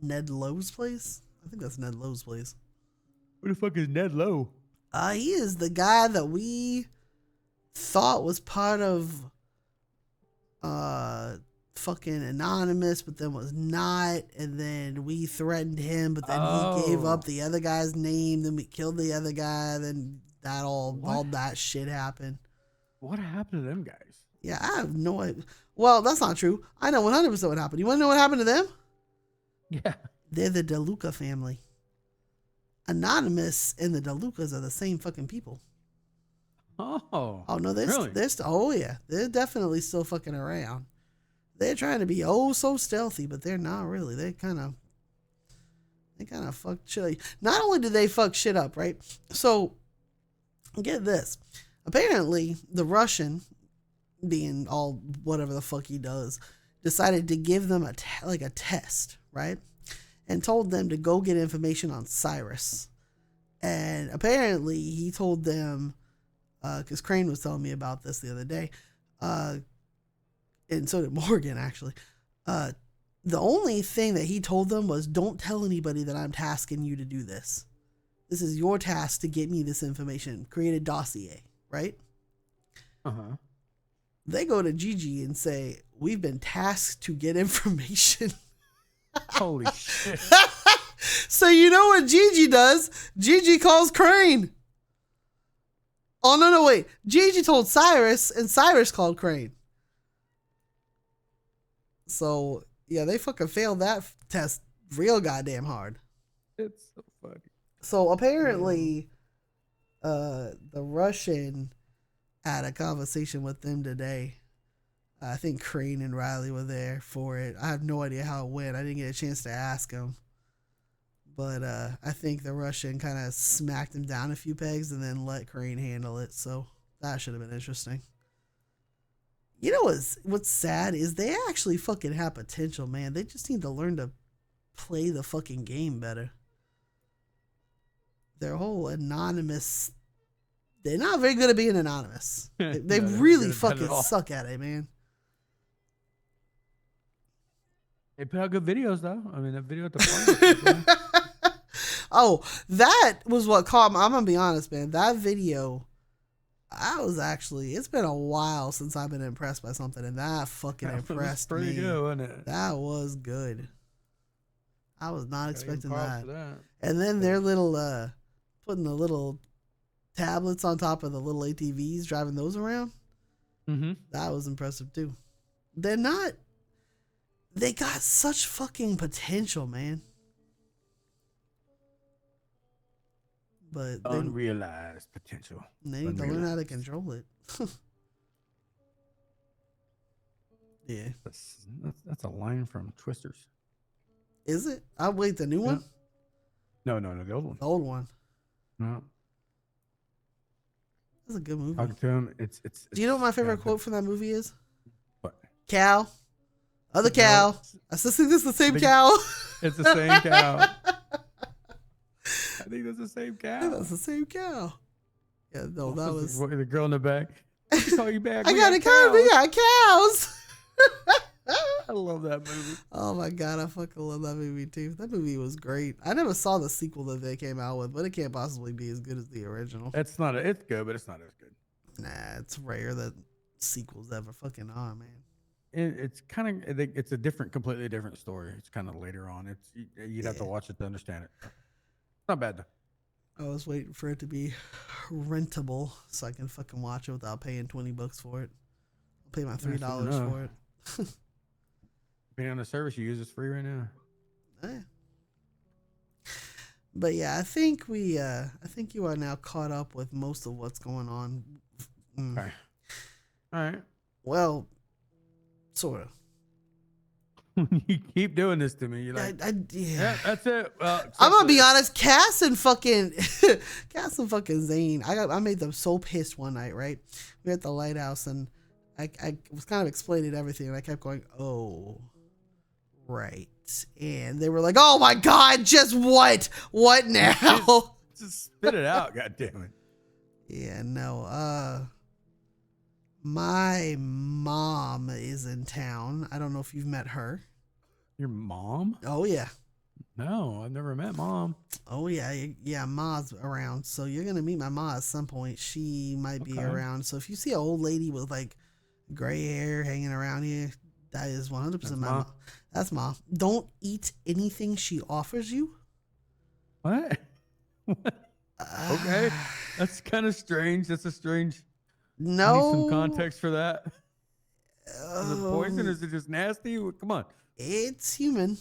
Ned Lowe's place. I think that's Ned Lowe's place. Who the fuck is Ned Lowe? He is the guy that we thought was part of fucking Anonymous, but then was not, and then we threatened him, but then he gave up the other guy's name, then we killed the other guy, then that all that shit happened. What happened to them guys? Yeah, I have no idea. Well, that's not true. I know 100% what happened. You want to know what happened to them? Yeah. They're the DeLuca family. Anonymous and the DeLucas are the same fucking people. Oh. Oh, no, they're really? oh, yeah. They're definitely still fucking around. They're trying to be so stealthy, but they're not really. They kind of fuck shit. Not only do they fuck shit up, right? So, get this. Apparently, the Russian, being all whatever the fuck he does, decided to give them a test, right? And told them to go get information on Cyrus. And apparently he told them, because Crane was telling me about this the other day, and so did Morgan actually, the only thing that he told them was, don't tell anybody that I'm tasking you to do this. This is your task to get me this information. Create a dossier, right? Uh-huh. They go to Gigi and say, we've been tasked to get information. Holy shit. So you know what Gigi does? Gigi calls Crane. Oh, no, wait. Gigi told Cyrus, and Cyrus called Crane. So, yeah, they fucking failed that test real goddamn hard. It's so funny. So, apparently, the Russian had a conversation with them today. I think Crane and Riley were there for it. I have no idea how it went. I didn't get a chance to ask him. But I think the Russian kind of smacked him down a few pegs and then let Crane handle it. So that should have been interesting. You know what's sad is they actually fucking have potential, man. They just need to learn to play the fucking game better. Their whole anonymous... They're not very good at being anonymous. They really fucking suck at it, man. They put out good videos, though. I mean, that video at the party. Oh, that was what caught me. I'm going to be honest, man. That video, it's been a while since I've been impressed by something, and that fucking impressed me. Pretty good, wasn't it? That was good. I was not expecting that. that. And then their little, putting the little tablets on top of the little ATVs, driving those around. Mm-hmm. That was impressive, too. They got such fucking potential, man. But unrealized potential. They need to learn how to control it. Yeah. That's a line from Twisters. Is it? I'll wait. The new Yeah. one? No, the old one. The old one. No, That's a good movie. talking to him. It's. Do you know what my favorite yeah, quote from that movie is? What? Cow. Other No, cow. I still think this is the same Big- cow. It's the same cow. I think that's the same Yeah, cow. that's the same cow. Yeah, no, that was. the girl in the back. Let me call you back. I We got a cow. cows. We got cows. I love that movie. Oh my god, I fucking love that movie too. That movie was great. I never saw the sequel that they came out with, but it can't possibly be as good as the original. It's not. It's good, but it's not as good. Nah, it's rare that sequels ever fucking are, man. It's kind of. It's a completely different story. It's kind of later on. You'd have to Yeah. watch it to understand it. It's not bad though. I was waiting for it to be rentable so I can fucking watch it without paying $20 for it. I'll pay my $3 enough. for it. Depending on the service you use, it's free right now. Eh. But yeah, I think you are now caught up with most of what's going on. Okay. All right. Well, sort of. You keep doing this to me. You're like, Yeah. yeah, that's it. Well, I'm gonna be accept honest. Cass and fucking Zane. I made them so pissed one night. Right, we were at the lighthouse and I was kind of explaining everything and I kept going, oh, right, and they were like, oh my god, just what now? it. Just spit it out. God damn it. Yeah, no. My mom is in town. I don't know if you've met her. Your mom? Oh yeah. No, I've never met mom. Oh yeah, Ma's around. So you're gonna meet my Ma at some point. She might be Okay. around. So if you see an old lady with like gray hair hanging around here, that is 100% That's my Ma? mom. That's Ma. Don't eat anything she offers you. What? Okay. That's kind of strange. That's a strange. I No. need some context for that. Is it poison? Oh, Is it just nasty? Come on. it's human.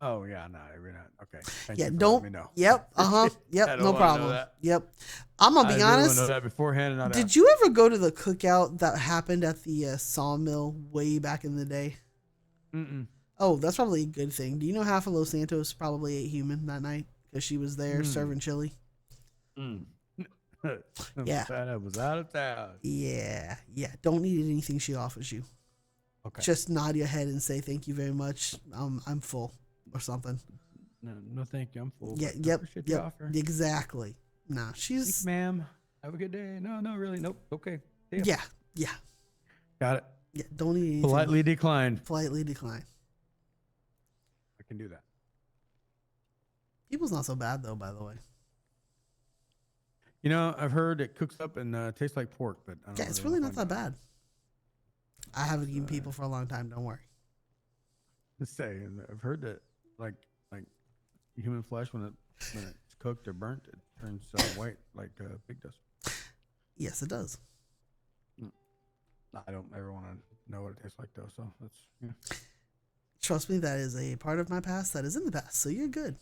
Oh yeah, no, we're not. Okay. Thank Yeah, you for don't. letting me know. Yep. I Yep. don't No wanna know problem. that. Yep. I'm gonna I be really wanna honest. know that beforehand and not Did after. you ever go to the cookout that happened at the sawmill way back in the day? Mm-mm. Oh, that's probably a good thing. Do you know half of Los Santos probably ate human that night because she was there Mm. serving chili? Mm. Yeah. I was out of town. Yeah. Don't eat anything she offers you. Okay. Just nod your head and say thank you very much. I'm full or something. No, thank you. I'm full. Yeah. but I Yep. appreciate the Yep. offer. Exactly. Nah, Thanks, she's. ma'am. Have a good day. No, really. Nope. Okay. See ya. Yeah. Got it. Yeah. Don't eat anything. Politely declined. Politely decline. I can do that. People's not so bad though, by the way. You know, I've heard it cooks up and tastes like pork, but I don't Yeah, it's really really know not if I that bad. I haven't eaten people for a long time. Don't worry. Just say, and I've heard that like human flesh when it's cooked or burnt, it turns white like pig does. Yes, it does. I don't ever want to know what it tastes like though, so that's yeah. Trust me, that is a part of my past that is in the past. So you're good.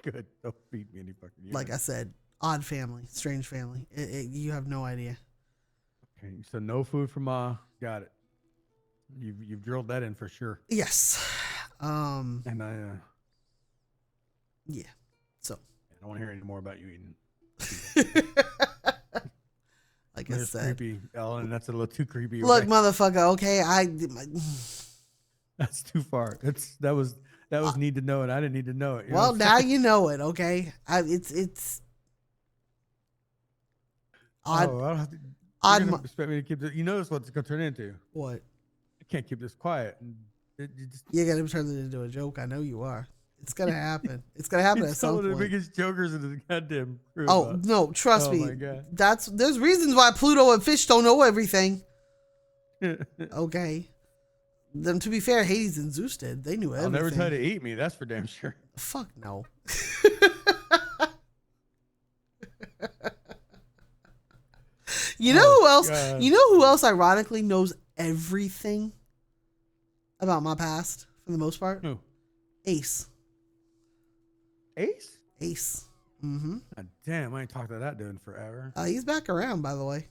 Good. Don't feed me any fucking. Like I said, odd family, strange family. You have no idea. Okay, so no food from Ma. Got it. You've drilled that in for sure. Yes. And I Yeah. So. I don't want to hear any more about you eating. Like I That's said. creepy, Ellen. That's a little too creepy. Look, right? motherfucker. Okay, That's too far. That was need to know it. I didn't need to know it. You know well, what I'm now saying? you know it. Okay. It's. Odd. Oh, I don't have to, odd. you're gonna expect me to keep this. You know this what it's gonna turn into. What? I can't keep this quiet. You just, You're gonna turn it into a joke. I know you are. It's gonna happen. It's gonna happen at it's some one of the point. biggest jokers in the goddamn crew. Oh no, trust Oh, me. my God. There's reasons why Pluto and Fish don't know everything. Okay. Then to be fair, Hades and Zeus did. They knew I'll everything. never try to eat me. That's for damn sure. Fuck no. You know who else? God. You know who else ironically knows everything about my past for the most part? Who? Ace. Ace? Ace. Mm-hmm. God damn, I ain't talked to that dude in forever. He's back around, by the way.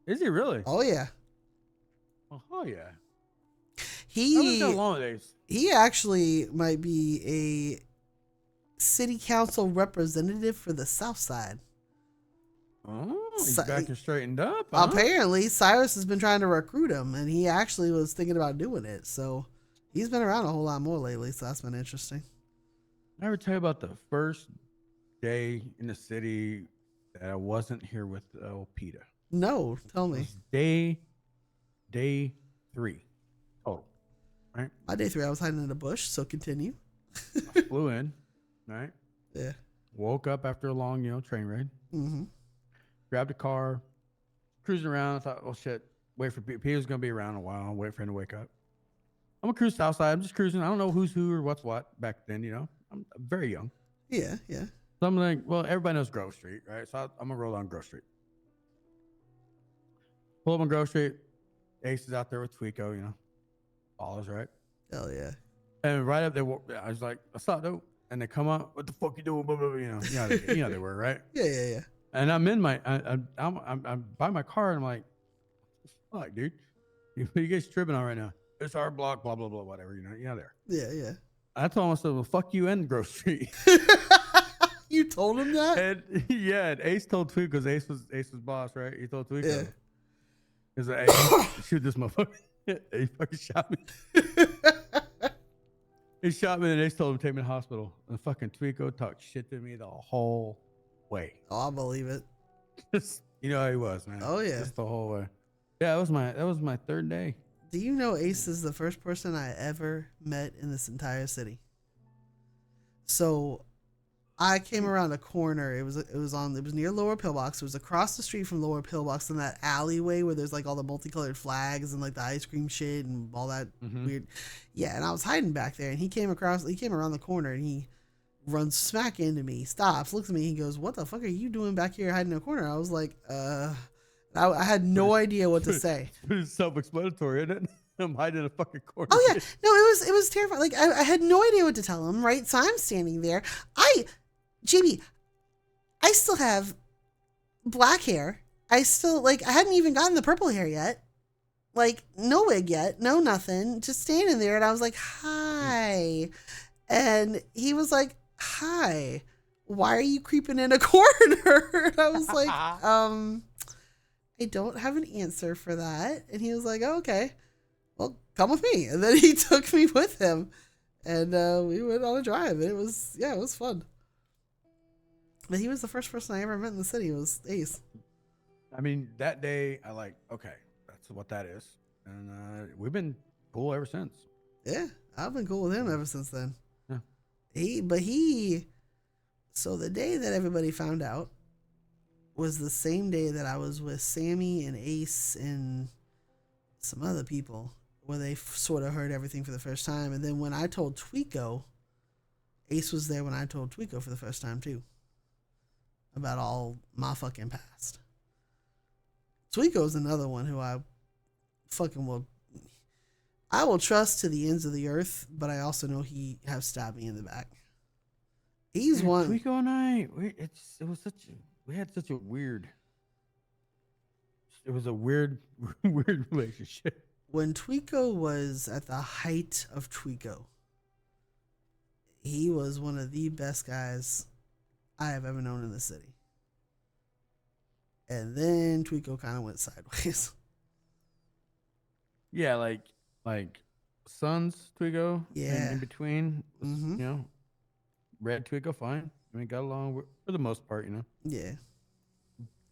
Is he really? Oh yeah. Oh yeah. I was He got long days. he actually might be a city council representative for the South Side. Oh, he's So, back and straightened up, huh? apparently, Cyrus has been trying to recruit him, and he actually was thinking about doing it. So he's been around a whole lot more lately. So that's been interesting. I ever tell you about the first day in the city that I wasn't here with PETA? No, tell It me. was day 3 total. Right? My day 3, I was hiding in the bush. So continue. I flew in, right? Yeah. Woke up after a long, train ride. Mm-hmm. Grabbed a car, cruising around. I thought, oh shit, wait for Peter's gonna be around a while. I'll wait for him to wake up. I'm gonna cruise outside. I'm just cruising. I don't know who's who or what's what back then. I'm very young. Yeah. Yeah. So I'm like, well, everybody knows Grove Street, right? So I'm gonna roll down Grove Street. Pull up on Grove Street. Ace is out there with Tweeko, ballers, right? Hell yeah. And right up there, I was like, "What's up, dude?" And they come up, "What the fuck you doing?" Blah, blah, blah, you know they were, right? Yeah. Yeah. Yeah. And I'm in I'm by my car, and I'm like, "Fuck, dude, you guys tripping on right now? It's our block, blah blah blah, whatever, there." Yeah. Yeah. I told myself, "Well, fuck you and Grove Street." You told him that? And and Ace told Tweeko, because Ace was boss, right? He told Tweeko, Yeah. he's like, "Hey, shoot this motherfucker." He fucking shot me. He shot me, and Ace told him to take me to the hospital. And fucking Tweeko talked shit to me the whole way. Oh, I believe it. Just, how he was, man. Oh, yeah. Just the whole way. Yeah, that was my third day. Do you know Ace is the first person I ever met in this entire city? So I came around a corner. It was near Lower Pillbox. It was across the street from Lower Pillbox in that alleyway where there's like all the multicolored flags and like the ice cream shit and all that weird. Yeah, and I was hiding back there, and he came around the corner, and he runs smack into me, stops, looks at me, he goes, "What the fuck are you doing back here hiding in a corner?" I was like, I had no idea what to say. It's self-explanatory, isn't it? I'm hiding in a fucking corner. Oh yeah, no, it was terrifying. Like I had no idea what to tell him, right? So I'm standing there. JB, I still have black hair. I hadn't even gotten the purple hair yet. Like, no wig yet, no nothing. Just standing there, and I was like, "Hi," and he was like, "Hi, why are you creeping in a corner?" And I was like, I don't have an answer for that. And he was like, "Oh, okay, well, come with me." And then he took me with him, and we went on a drive, and it was fun. But he was the first person I ever met in the city. It was Ace. I mean, that day, okay, that's what that is. And we've been cool ever since. Yeah, I've been cool with him ever since then. Yeah. So the day that everybody found out was the same day that I was with Sammy and Ace and some other people, where they sort of heard everything for the first time. And then when I told Tweeko, Ace was there when I told Tweeko for the first time too, about all my fucking past. Tweeko's another one who I will trust to the ends of the earth, but I also know he have stabbed me in the back. He's one. Tweeko and I, we had such a weird. It was a weird relationship. When Tweeko was at the height of Tweeko, he was one of the best guys I have ever known in the city. And then Tweeko kind of went sideways. Yeah, like Sons Tweeko. Yeah. In between, Red Tweeko, fine. I mean, got along for the most part, Yeah.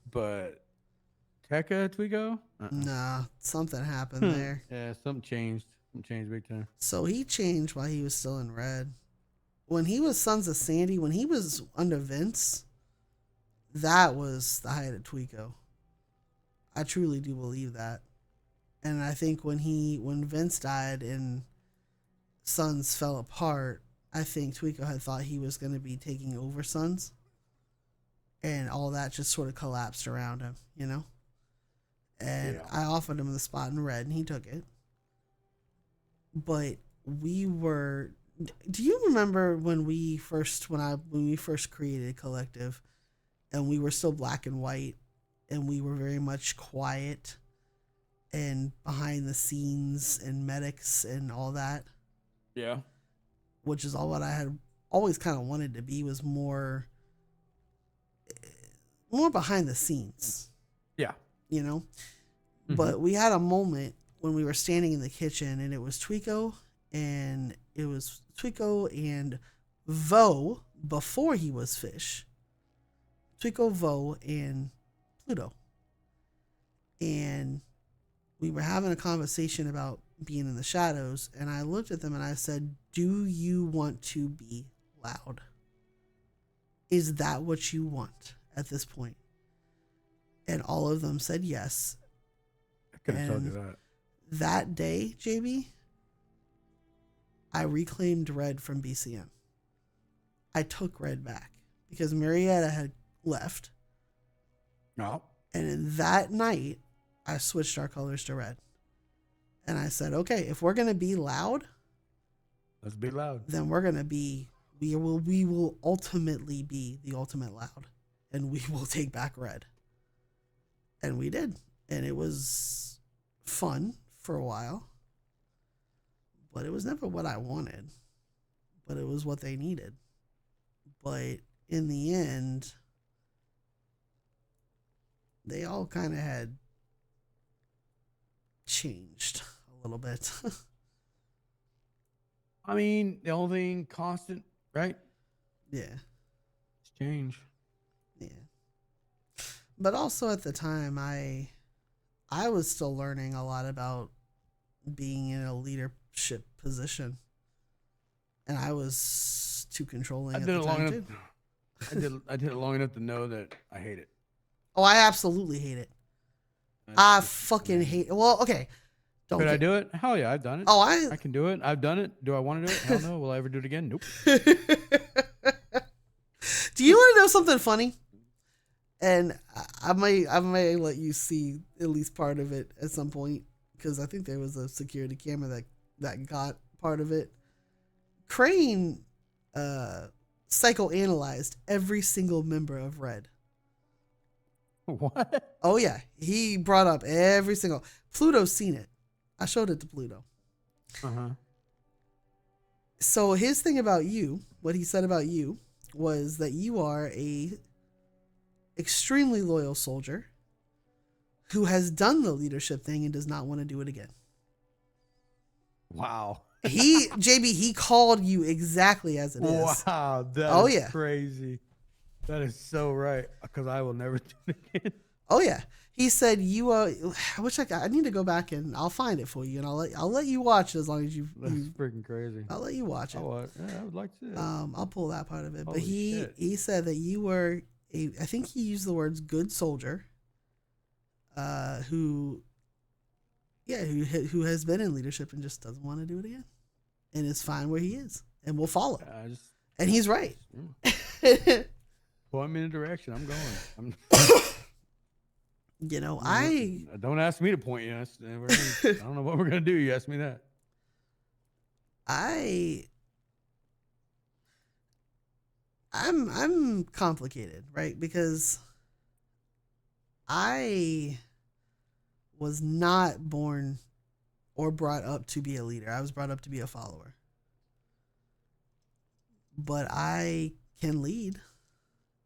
But Tekka Tweeko? Nah, something happened there. Yeah, something changed. Something changed big time. So he changed while he was still in Red. When he was Sons of Sandy, when he was under Vince, that was the height of Tweeko. I truly do believe that. And I think when Vince died and Sons fell apart, I think Tweeko had thought he was going to be taking over Sons. And all that just sort of collapsed around him, And I offered him the spot in Red, and he took it. But do you remember when we first created Collective, and we were still black and white, and we were very much quiet, and behind the scenes and medics and all that, Yeah. which is all what I had always kind of wanted to be, was more behind the scenes, Yeah. you know? Mhm. But we had a moment when we were standing in the kitchen, and it was Tweeko and Vo before he was Fish. Tweeko, Vo, and Pluto. And we were having a conversation about being in the shadows, and I looked at them and I said, "Do you want to be loud? Is that what you want at this point?" And all of them said yes. I could have told you And that. that day, JB, I reclaimed Red from BCM. I took Red back because Marietta had left. No. And in that night, I switched our colors to red. And I said, okay, if we're going to be loud, Let's be loud. then we're going to be, we will ultimately be the ultimate loud. And we will take back red. And we did. And it was fun for a while. But it was never what I wanted. But it was what they needed. But in the end, they all kind of had changed a little bit. I mean, the only thing constant, right? Yeah. It's change. Yeah. But also at the time, I was still learning a lot about being in a leadership position. And I was too controlling I at did the it long time enough. too. I did it long enough to know that I hate it. Oh, I absolutely hate it. I fucking hate it. Well, okay. Don't Could I get- do it? Hell yeah, I've done it. Oh, I can do it. I've done it. Do I want to do it? Hell no. Will I ever do it again? Nope. Do you want to know something funny? And I may let you see at least part of it at some point, because I think there was a security camera that got part of it. Crane psychoanalyzed every single member of Red. What? Oh yeah, he brought up every single. Pluto's seen it. I showed it to Pluto. Uh-huh. So his thing about you, what he said about you, was that you are a extremely loyal soldier who has done the leadership thing and does not want to do it again. Wow. He called you exactly as it is. Wow. That Oh, is yeah. crazy. That is so right. Because I will never do it again. Oh yeah. He said you I need to go back and I'll find it for you, and I'll let you watch it as long as That's freaking crazy. I'll let you watch it. I would like to see it. I'll pull that part of it. But Holy shit. he said that you were I think he used the words good soldier, who has been in leadership and just doesn't want to do it again, and is fine where he is, and will follow. And he's right. Point me in a direction. I'm going. You know, Don't ask me to point you. I don't know what we're gonna do. You ask me that. I'm complicated, right? Because I was not born or brought up to be a leader. I was brought up to be a follower. But I can lead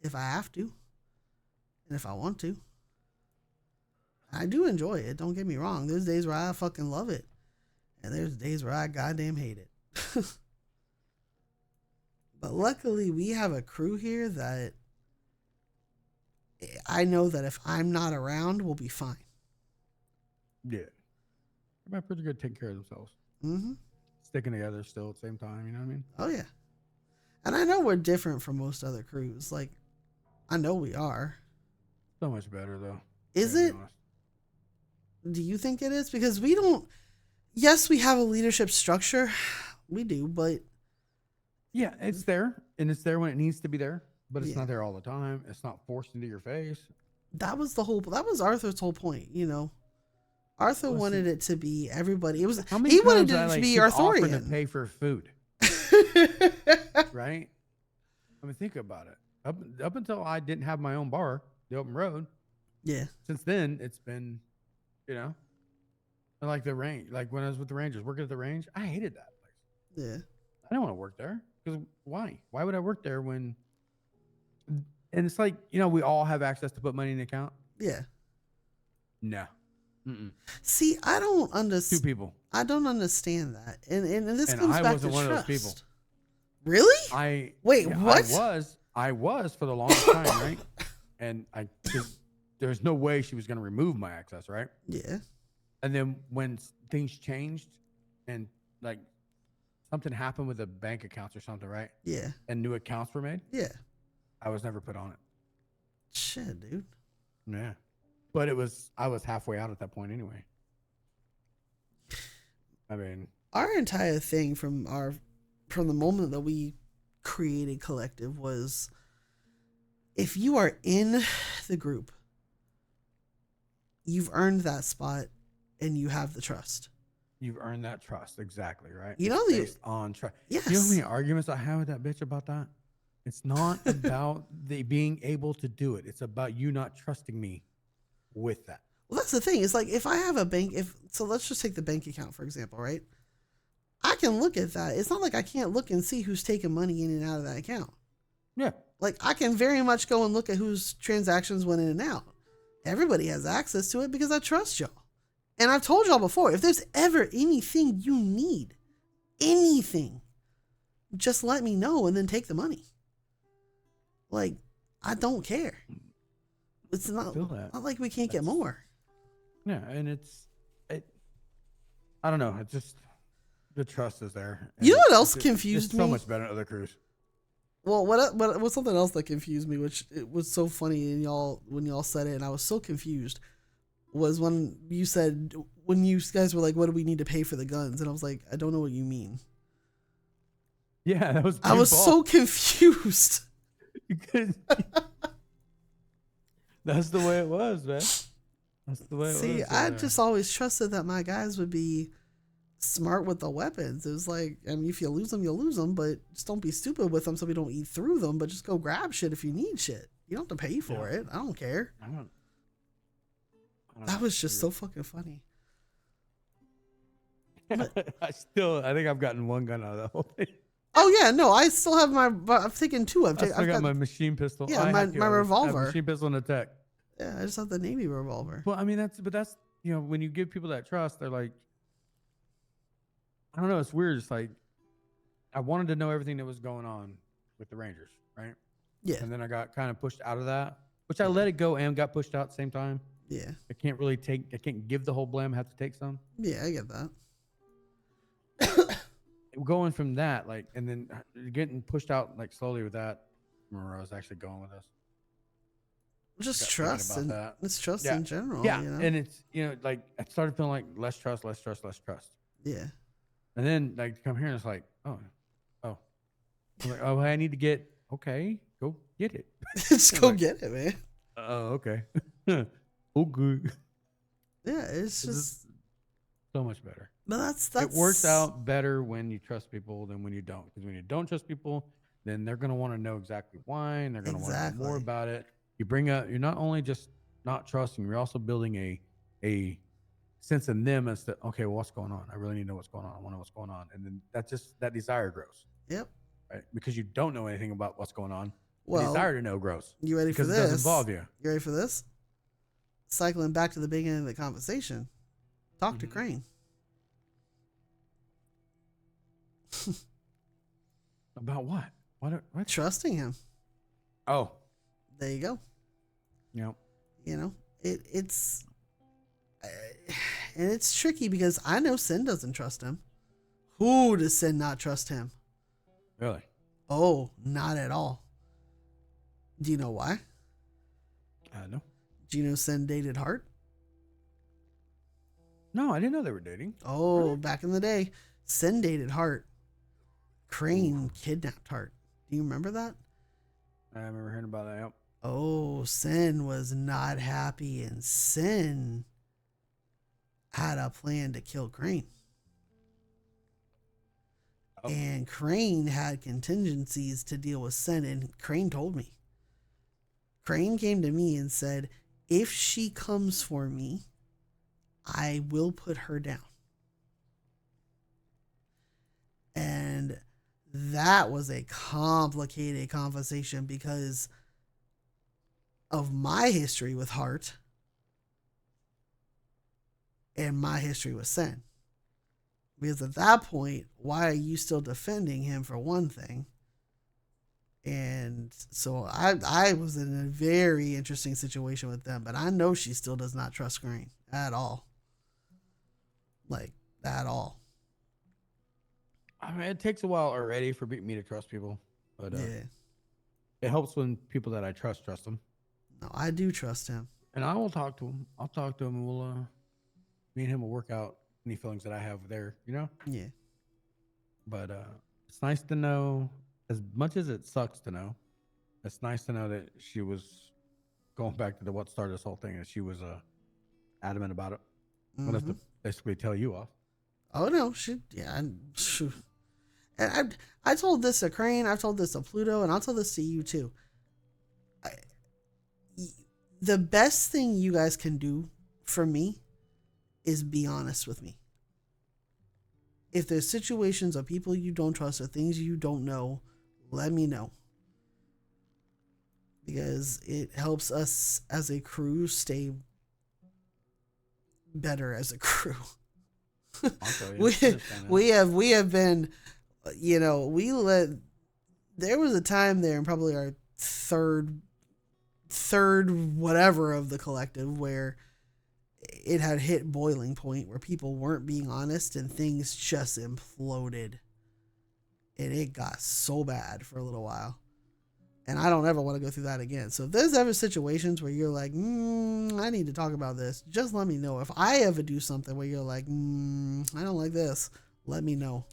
if I have to and if I want to. I do enjoy it. Don't get me wrong. There's days where I fucking love it. And there's days where I goddamn hate it. But luckily, we have a crew here that I know that if I'm not around, we'll be fine. Yeah. Everybody pretty good taking care of themselves. Mm-hmm. Sticking together still at the same time, you know what I mean? Oh, yeah. And I know we're different from most other crews. Like, I know we are. So much better, though. Is to be it? honest. Do you think it is? Because we don't... Yes, we have a leadership structure. We do, but... Yeah, it's there, and it's there when it needs to be there, but it's Yeah. not there all the time. It's not forced into your face. That was Arthur's whole point, you know. Arthur Listen. wanted it to be everybody. It was How many he wanted times it to be keep offering to Arthurian. pay for food, right? I mean, think about it. Up until I didn't have my own bar, the open road. Yeah. Since then, it's been, you know, And like the range, like when I was with the Rangers, working at the range, I hated that place. Yeah. I don't want to work there because why? Why would I work there when? And it's like, you know, we all have access to put money in the account. Yeah. No. Mm-mm. See, I don't Two understand. people. I don't understand that, and this And comes I back wasn't to one of trust. those people. Really? Wait, what? I was for the longest time, right? And there's no way she was going to remove my access, right? Yeah. And then when things changed and like something happened with the bank accounts or something, right? Yeah. And new accounts were made, Yeah. I was never put on it. Shit, dude. Yeah. But I was halfway out at that point anyway. I mean, Our entire thing from the moment that we created Collective was, if you are in the group, you've earned that spot and you have the trust. you've earned that trust. Exactly, right? You know, it's based on trust. Yes. You know how many arguments I had with that bitch about that? It's not about the being able to do it. It's about you not trusting me with that. Well, that's the thing. It's like, if I have a bank, so let's just take the bank account, for example, right? I can look at that. It's not like I can't look and see who's taking money in and out of that account. Yeah. Like, I can very much go and look at whose transactions went in and out. Everybody has access to it because I trust y'all. And I've told y'all before, if there's ever anything you need, anything, just let me know and then take the money. Like, I don't care. It's not like we can't get more. Yeah, and I don't know. It's just the trust is there. You know what else It's confused me? so much better than other crews. Well, what something else that confused me, which it was so funny, and when y'all said it, and I was so confused, was when you said, when you guys were like, "What do we need to pay for the guns?" And I was like, "I don't know what you mean." Yeah, that was. I was so confused. Because that's the way it was, man. That's the way it was. See, I just always trusted that my guys would be smart with the weapons. It was like, I mean, if you lose them, you'll lose them, but just don't be stupid with them so we don't eat through them, but just go grab shit if you need shit. You don't have to pay for it. I don't care. I don't That was just so fucking funny. I think I've gotten one gun out of that whole thing. Oh yeah, no, I still have I'm thinking two. I've got my machine pistol. Yeah, my revolver. Machine pistol and a tech. Yeah, I just have the Navy revolver. Well, I mean, that's you know, when you give people that trust, they're like, I don't know, it's weird. It's like, I wanted to know everything that was going on with the Rangers, right? Yeah. And then I got kind of pushed out of that, which I let it go and got pushed out at the same time. Yeah. I can't give the whole blame. I have to take some. Yeah, I get that. Going from that, like, and then getting pushed out like slowly with that. I remember where I was actually going with this. Just trust, and it's trust in general. Yeah, you know? And it's, you know, like, I started feeling like less trust. Yeah. And then like come here and it's like, oh, I'm like, oh, I need to get. Okay, go get it. Just go get it, man. Oh, okay. Oh, good. Yeah, it's just so much better. But that's it works out better when you trust people than when you don't. Because when you don't trust people, then they're going to want to know exactly why, and they're going to want to know more about it. You're not only just not trusting, you're also building a sense in them as to, okay, well, what's going on? I really need to know what's going on. I want to know what's going on. And then that desire grows. Yep. Right? Because you don't know anything about what's going on. Well, the desire to know grows. You ready for this? Because it does involve you. You ready for this? Cycling back to the beginning of the conversation. Talk to Crane. About what? What? Trusting him. Oh. There you go. Yep. You know, it's and it's tricky because I know Sin doesn't trust him. Who does Sin not trust him? Really? Oh, not at all. Do you know why? No. Do you know Sin dated Hart? No, I didn't know they were dating. Oh, really? Back in the day, Sin dated Hart. Crane kidnapped Hart. Do you remember that? I remember hearing about that. Yep. Oh, Sin was not happy, and Sin had a plan to kill Crane. Oh. And Crane had contingencies to deal with Sin, and Crane told me. Crane came to me and said, if she comes for me, I will put her down. And that was a complicated conversation because of my history with Hart and my history with Sen. Because at that point, why are you still defending him for one thing? And so I was in a very interesting situation with them, but I know she still does not trust Green at all. Like, at all. I mean, it takes a while already for me to trust people, but Yeah. it helps when people that I trust them. No, I do trust him. And I will talk to him. I'll talk to him, and we'll me and him will work out any feelings that I have there, you know? Yeah. But it's nice to know, as much as it sucks to know, it's nice to know that she was going back to what started this whole thing, and she was adamant about it. Mm-hmm. What if to basically tell you off? Oh no, and I told this to Crane, I've told this to Pluto, and I'll tell this to you too. The best thing you guys can do for me is be honest with me. If there's situations of people you don't trust or things you don't know, let me know. Because it helps us as a crew stay better as a crew. we have been, you know, there was a time there in probably our third whatever of the collective where it had hit boiling point where people weren't being honest and things just imploded, and it got so bad for a little while. And I don't ever want to go through that again. So if there's ever situations where you're like, I need to talk about this, just let me know. If I ever do something where you're like, I don't like this, let me know.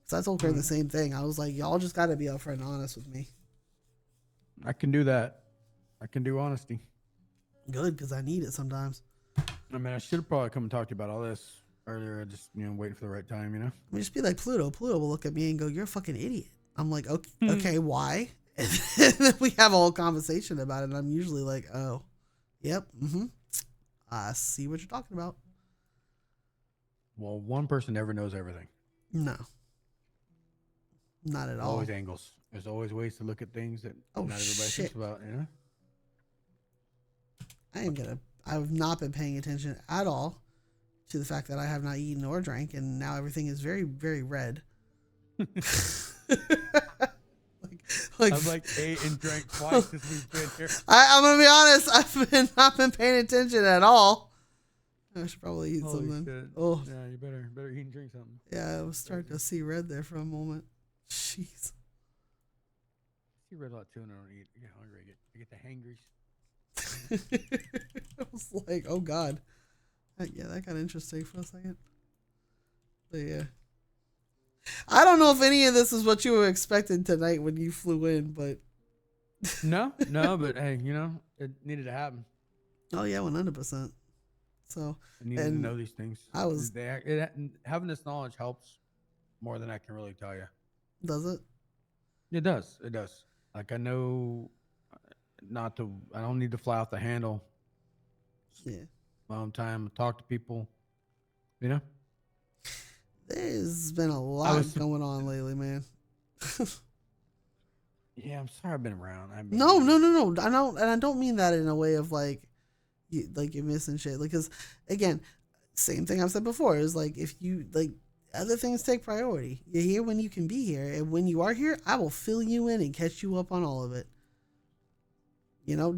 Because I told her the same thing. I was like, y'all just got to be upfront and honest with me. I can do that. I can do honesty. Good, because I need it sometimes. I mean, I should have probably come and talked to you about all this earlier. I just, waiting for the right time, I mean, just be like Pluto. Pluto will look at me and go, you're a fucking idiot. I'm like, okay, why? And then we have a whole conversation about it, and I'm usually like, oh, yep, I see what you're talking about. Well, one person never knows everything. No. Not at all. Always angles. There's always ways to look at things that not everybody thinks about, I've not been paying attention at all to the fact that I have not eaten or drank, and now everything is very, very red. I've ate and drank twice since we've been here. I'm gonna be honest. I've not been paying attention at all. I should probably eat something. Shit. Oh, yeah, you better eat and drink something. Yeah, I was starting to see red there for a moment. Jeez. I see red a lot too, and I don't eat. I get hungry. I get the hangries. I was like, oh god. Yeah, that got interesting for a second. But yeah. I don't know if any of this is what you were expecting tonight when you flew in, but no, but hey, it needed to happen. Oh yeah, 100%. So I needed to know these things. Having this knowledge helps more than I can really tell you. Does it? It does. It does. Like I know I don't need to fly off the handle. Yeah. My own time to talk to people. There's been a lot going on lately, man. Yeah, I'm sorry I've been around. No. I don't mean that in a way of like you're missing shit. Like, cause again, same thing I've said before is like, if you like other things take priority. You're here when you can be here. And when you are here, I will fill you in and catch you up on all of it.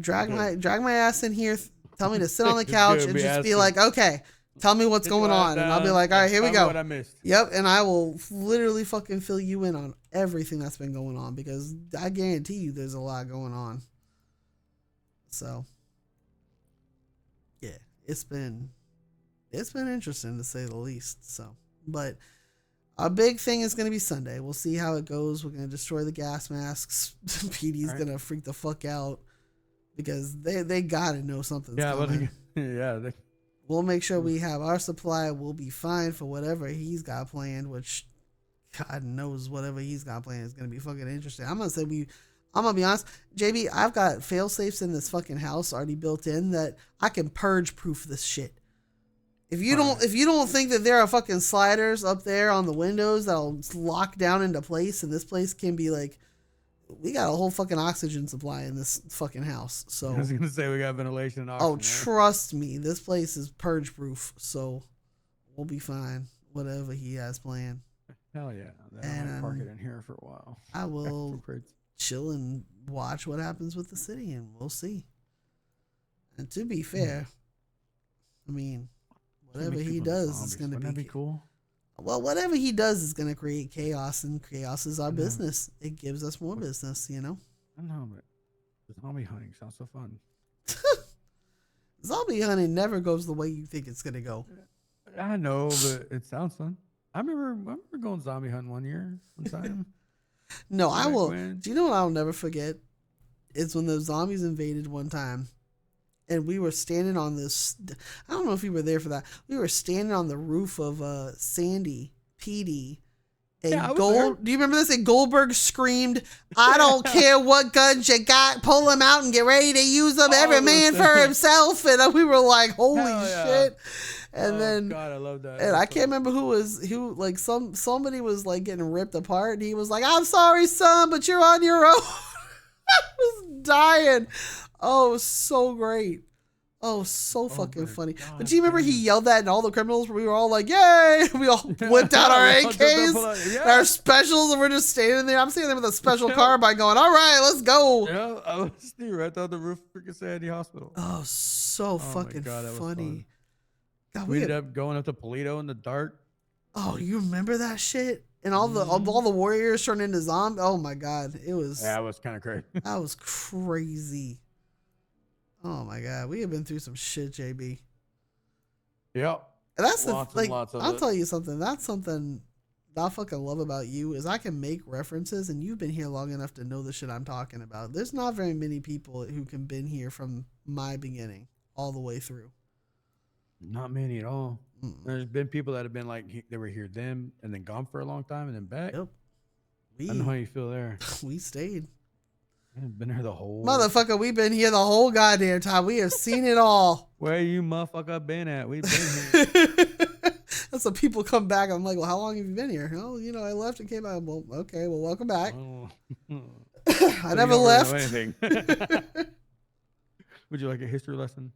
Drag my ass in here. Tell me to sit on the couch and just be like, okay, tell me what's going on. And I'll be like, all right, here we go. What I missed. Yep. And I will literally fucking fill you in on everything that's been going on because I guarantee you there's a lot going on. So yeah, it's been interesting to say the least. So, but our big thing is going to be Sunday. We'll see how it goes. We're going to destroy the gas masks. PD's going to freak the fuck out because they got to know something's coming. We'll make sure we have our supply. We'll be fine for whatever he's got planned, which God knows whatever he's got planned is going to be fucking interesting. I'm going to be honest. JB, I've got fail safes in this fucking house already built in that I can purge proof this shit. If you don't think that there are fucking sliders up there on the windows that'll lock down into place, and this place can be like, we got a whole fucking oxygen supply in this fucking house. So I was gonna say we got ventilation and oxygen. oh, trust me, this place is purge proof, so we'll be fine. Whatever he has planned. Hell yeah! I'll park it in here for a while. I will chill and watch what happens with the city, and we'll see. And to be fair, I mean, whatever he does is going to be cool. Well, whatever he does is going to create chaos, and chaos is our business. It gives us more business, you know? I know, but zombie hunting sounds so fun. Zombie hunting never goes the way you think it's going to go. I know, but it sounds fun. I remember going zombie hunting one time. No, I will. Do you know what I'll never forget? It's when the zombies invaded one time. And we were standing on this. I don't know if you were there for that. We were standing on the roof of Sandy PD. And do you remember this? And Goldberg screamed, "I don't care what guns you got, pull them out and get ready to use them. Every man for himself." And we were like, "Holy shit!" And then, God, I love that. And I can't remember who like somebody was like getting ripped apart, and he was like, "I'm sorry, son, but you're on your own." I was dying. Oh, it was so great. Oh, so fucking funny. God, but do you remember he yelled that, and all the criminals, we were all like, "Yay!" We all whipped out our AKs, our specials, and we're just standing there. I'm standing there with a special carbine going, "All right, let's go." Yeah, I was right on the roof of freaking Sandy Hospital. Oh, so fucking funny. God, we ended up going up to Polito in the dark. Oh, you remember that shit? And all the warriors turned into zombies. Oh my God, it was. Yeah, it was kind of crazy. That was crazy. Oh my God, we have been through some shit, JB. Yep. And that's I'll tell you something. That's something I fucking love about you is I can make references, and you've been here long enough to know the shit I'm talking about. There's not very many people who can been here from my beginning all the way through. Not many at all. There's been people that have been like they were here then and then gone for a long time and then back. Yep. I don't know how you feel there. We stayed. I've been here the whole motherfucker. We've been here the whole goddamn time. We have seen it all. Where you motherfucker been at? We've been here. That's when people come back. I'm like, well, how long have you been here? Oh, I left and came back. Well, okay, well, welcome back. Oh. I never left. Anything. Would you like a history lesson?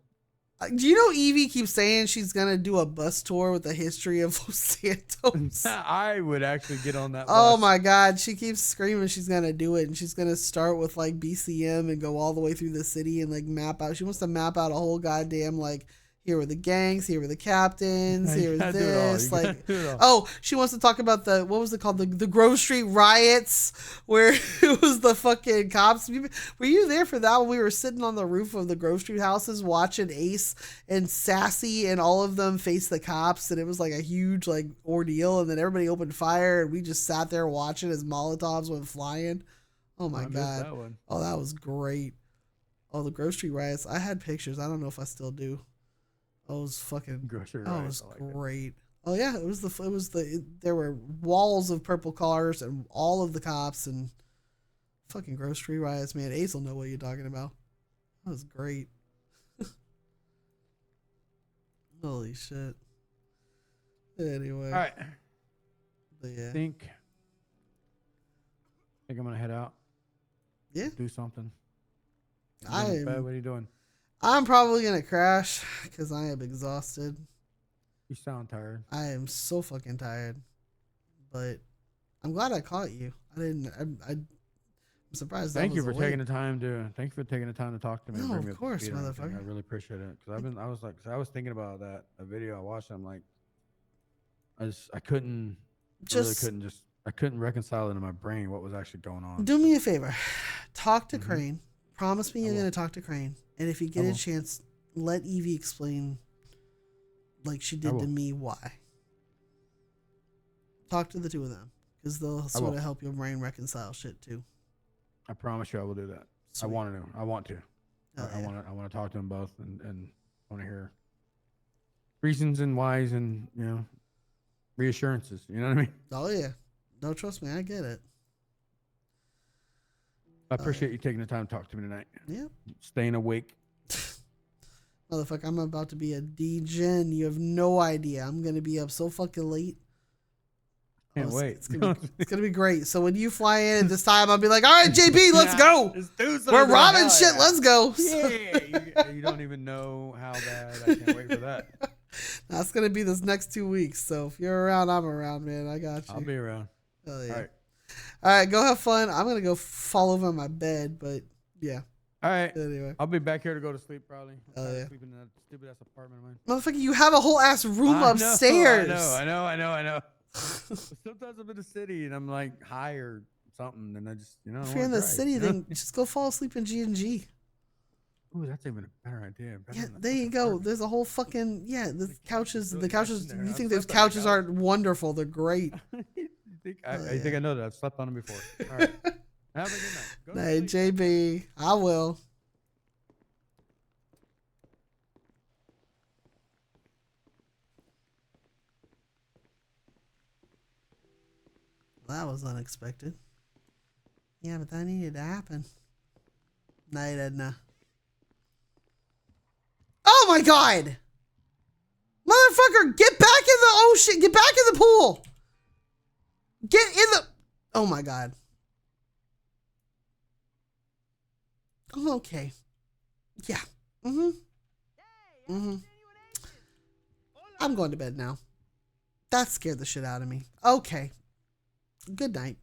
Do you know Evie keeps saying she's gonna do a bus tour with the history of Los Santos? I would actually get on that bus. Oh my God, she keeps screaming she's gonna do it, and she's gonna start with like BCM and go all the way through the city and like map out. She wants to map out a whole goddamn like, here were the gangs, here were the captains, here was this. Like, oh, she wants to talk about what was it called? The Grove Street riots, where it was the fucking cops. Were you there for that when we were sitting on the roof of the Grove Street houses watching Ace and Sassy and all of them face the cops, and it was like a huge like ordeal, and then everybody opened fire, and we just sat there watching as Molotovs went flying. Oh my God. That one. Oh, that was great. Oh, the Grove Street riots. I had pictures. I don't know if I still do. Oh, it was fucking. Grocery oh, it was great. Oh yeah, there were walls of purple cars and all of the cops and fucking grocery riots, man. Ace will know what you're talking about. That was great. Holy shit. Anyway. All right. But yeah. I think I'm gonna head out. Yeah. Do something. What are you doing? I'm probably going to crash because I am exhausted. You sound tired. I am so fucking tired. But I'm glad I caught you. I'm surprised. Thank you for taking the time to talk to me. No, of course, motherfucker. I really appreciate it. Because I was thinking about a video I watched. I'm like, I couldn't reconcile it in my brain what was actually going on. Do me a favor. Talk to Crane. Promise me you're going to talk to Crane. And if you get a chance, let Evie explain, like she did to me, why. Talk to the two of them, because they'll sort of help your brain reconcile shit too. I promise you, I will do that. Sweet. I want to. I want to talk to them both, and I want to hear reasons and whys, and reassurances. You know what I mean? Oh yeah. No, trust me, I get it. I appreciate you taking the time to talk to me tonight. Yeah. Staying awake. Motherfucker, I'm about to be a degen. You have no idea. I'm gonna be up so fucking late. Can't wait. It's gonna be great. So when you fly in at this time, I'll be like, all right, JP, let's go. Let's do something. We're robbing Hell shit. yeah. Let's go. Yeah, you don't even know how bad. I can't wait for that. That's gonna be this next 2 weeks. So if you're around, I'm around, man. I got you. I'll be around. Hell yeah. All right. All right, go have fun. I'm gonna go fall over on my bed, but yeah. All right. Anyway, I'll be back here to go to sleep probably. Oh, yeah. Sleeping in that stupid ass apartment of mine. motherfucker, you have a whole ass room upstairs. I know. Sometimes I'm in the city and I'm like high or something, and I just If you're in the city, then just go fall asleep in G&G. Ooh, that's even a better idea. Yeah, there you go. There's a whole fucking the couches. really The couches. nice in there. You I've think those slept on the couches couch. aren't wonderful? They're great. I Oh, think I know that. I've slept on them before. All right. Have a good night. Go to Hey, sleep. JB, I will. That was unexpected. Yeah, but that needed to happen. Night, Edna. Oh my god! Motherfucker, get back in the ocean! Get back in the pool! Get in the... Oh my god. Okay. Yeah. I'm going to bed now. That scared the shit out of me. Okay. Good night.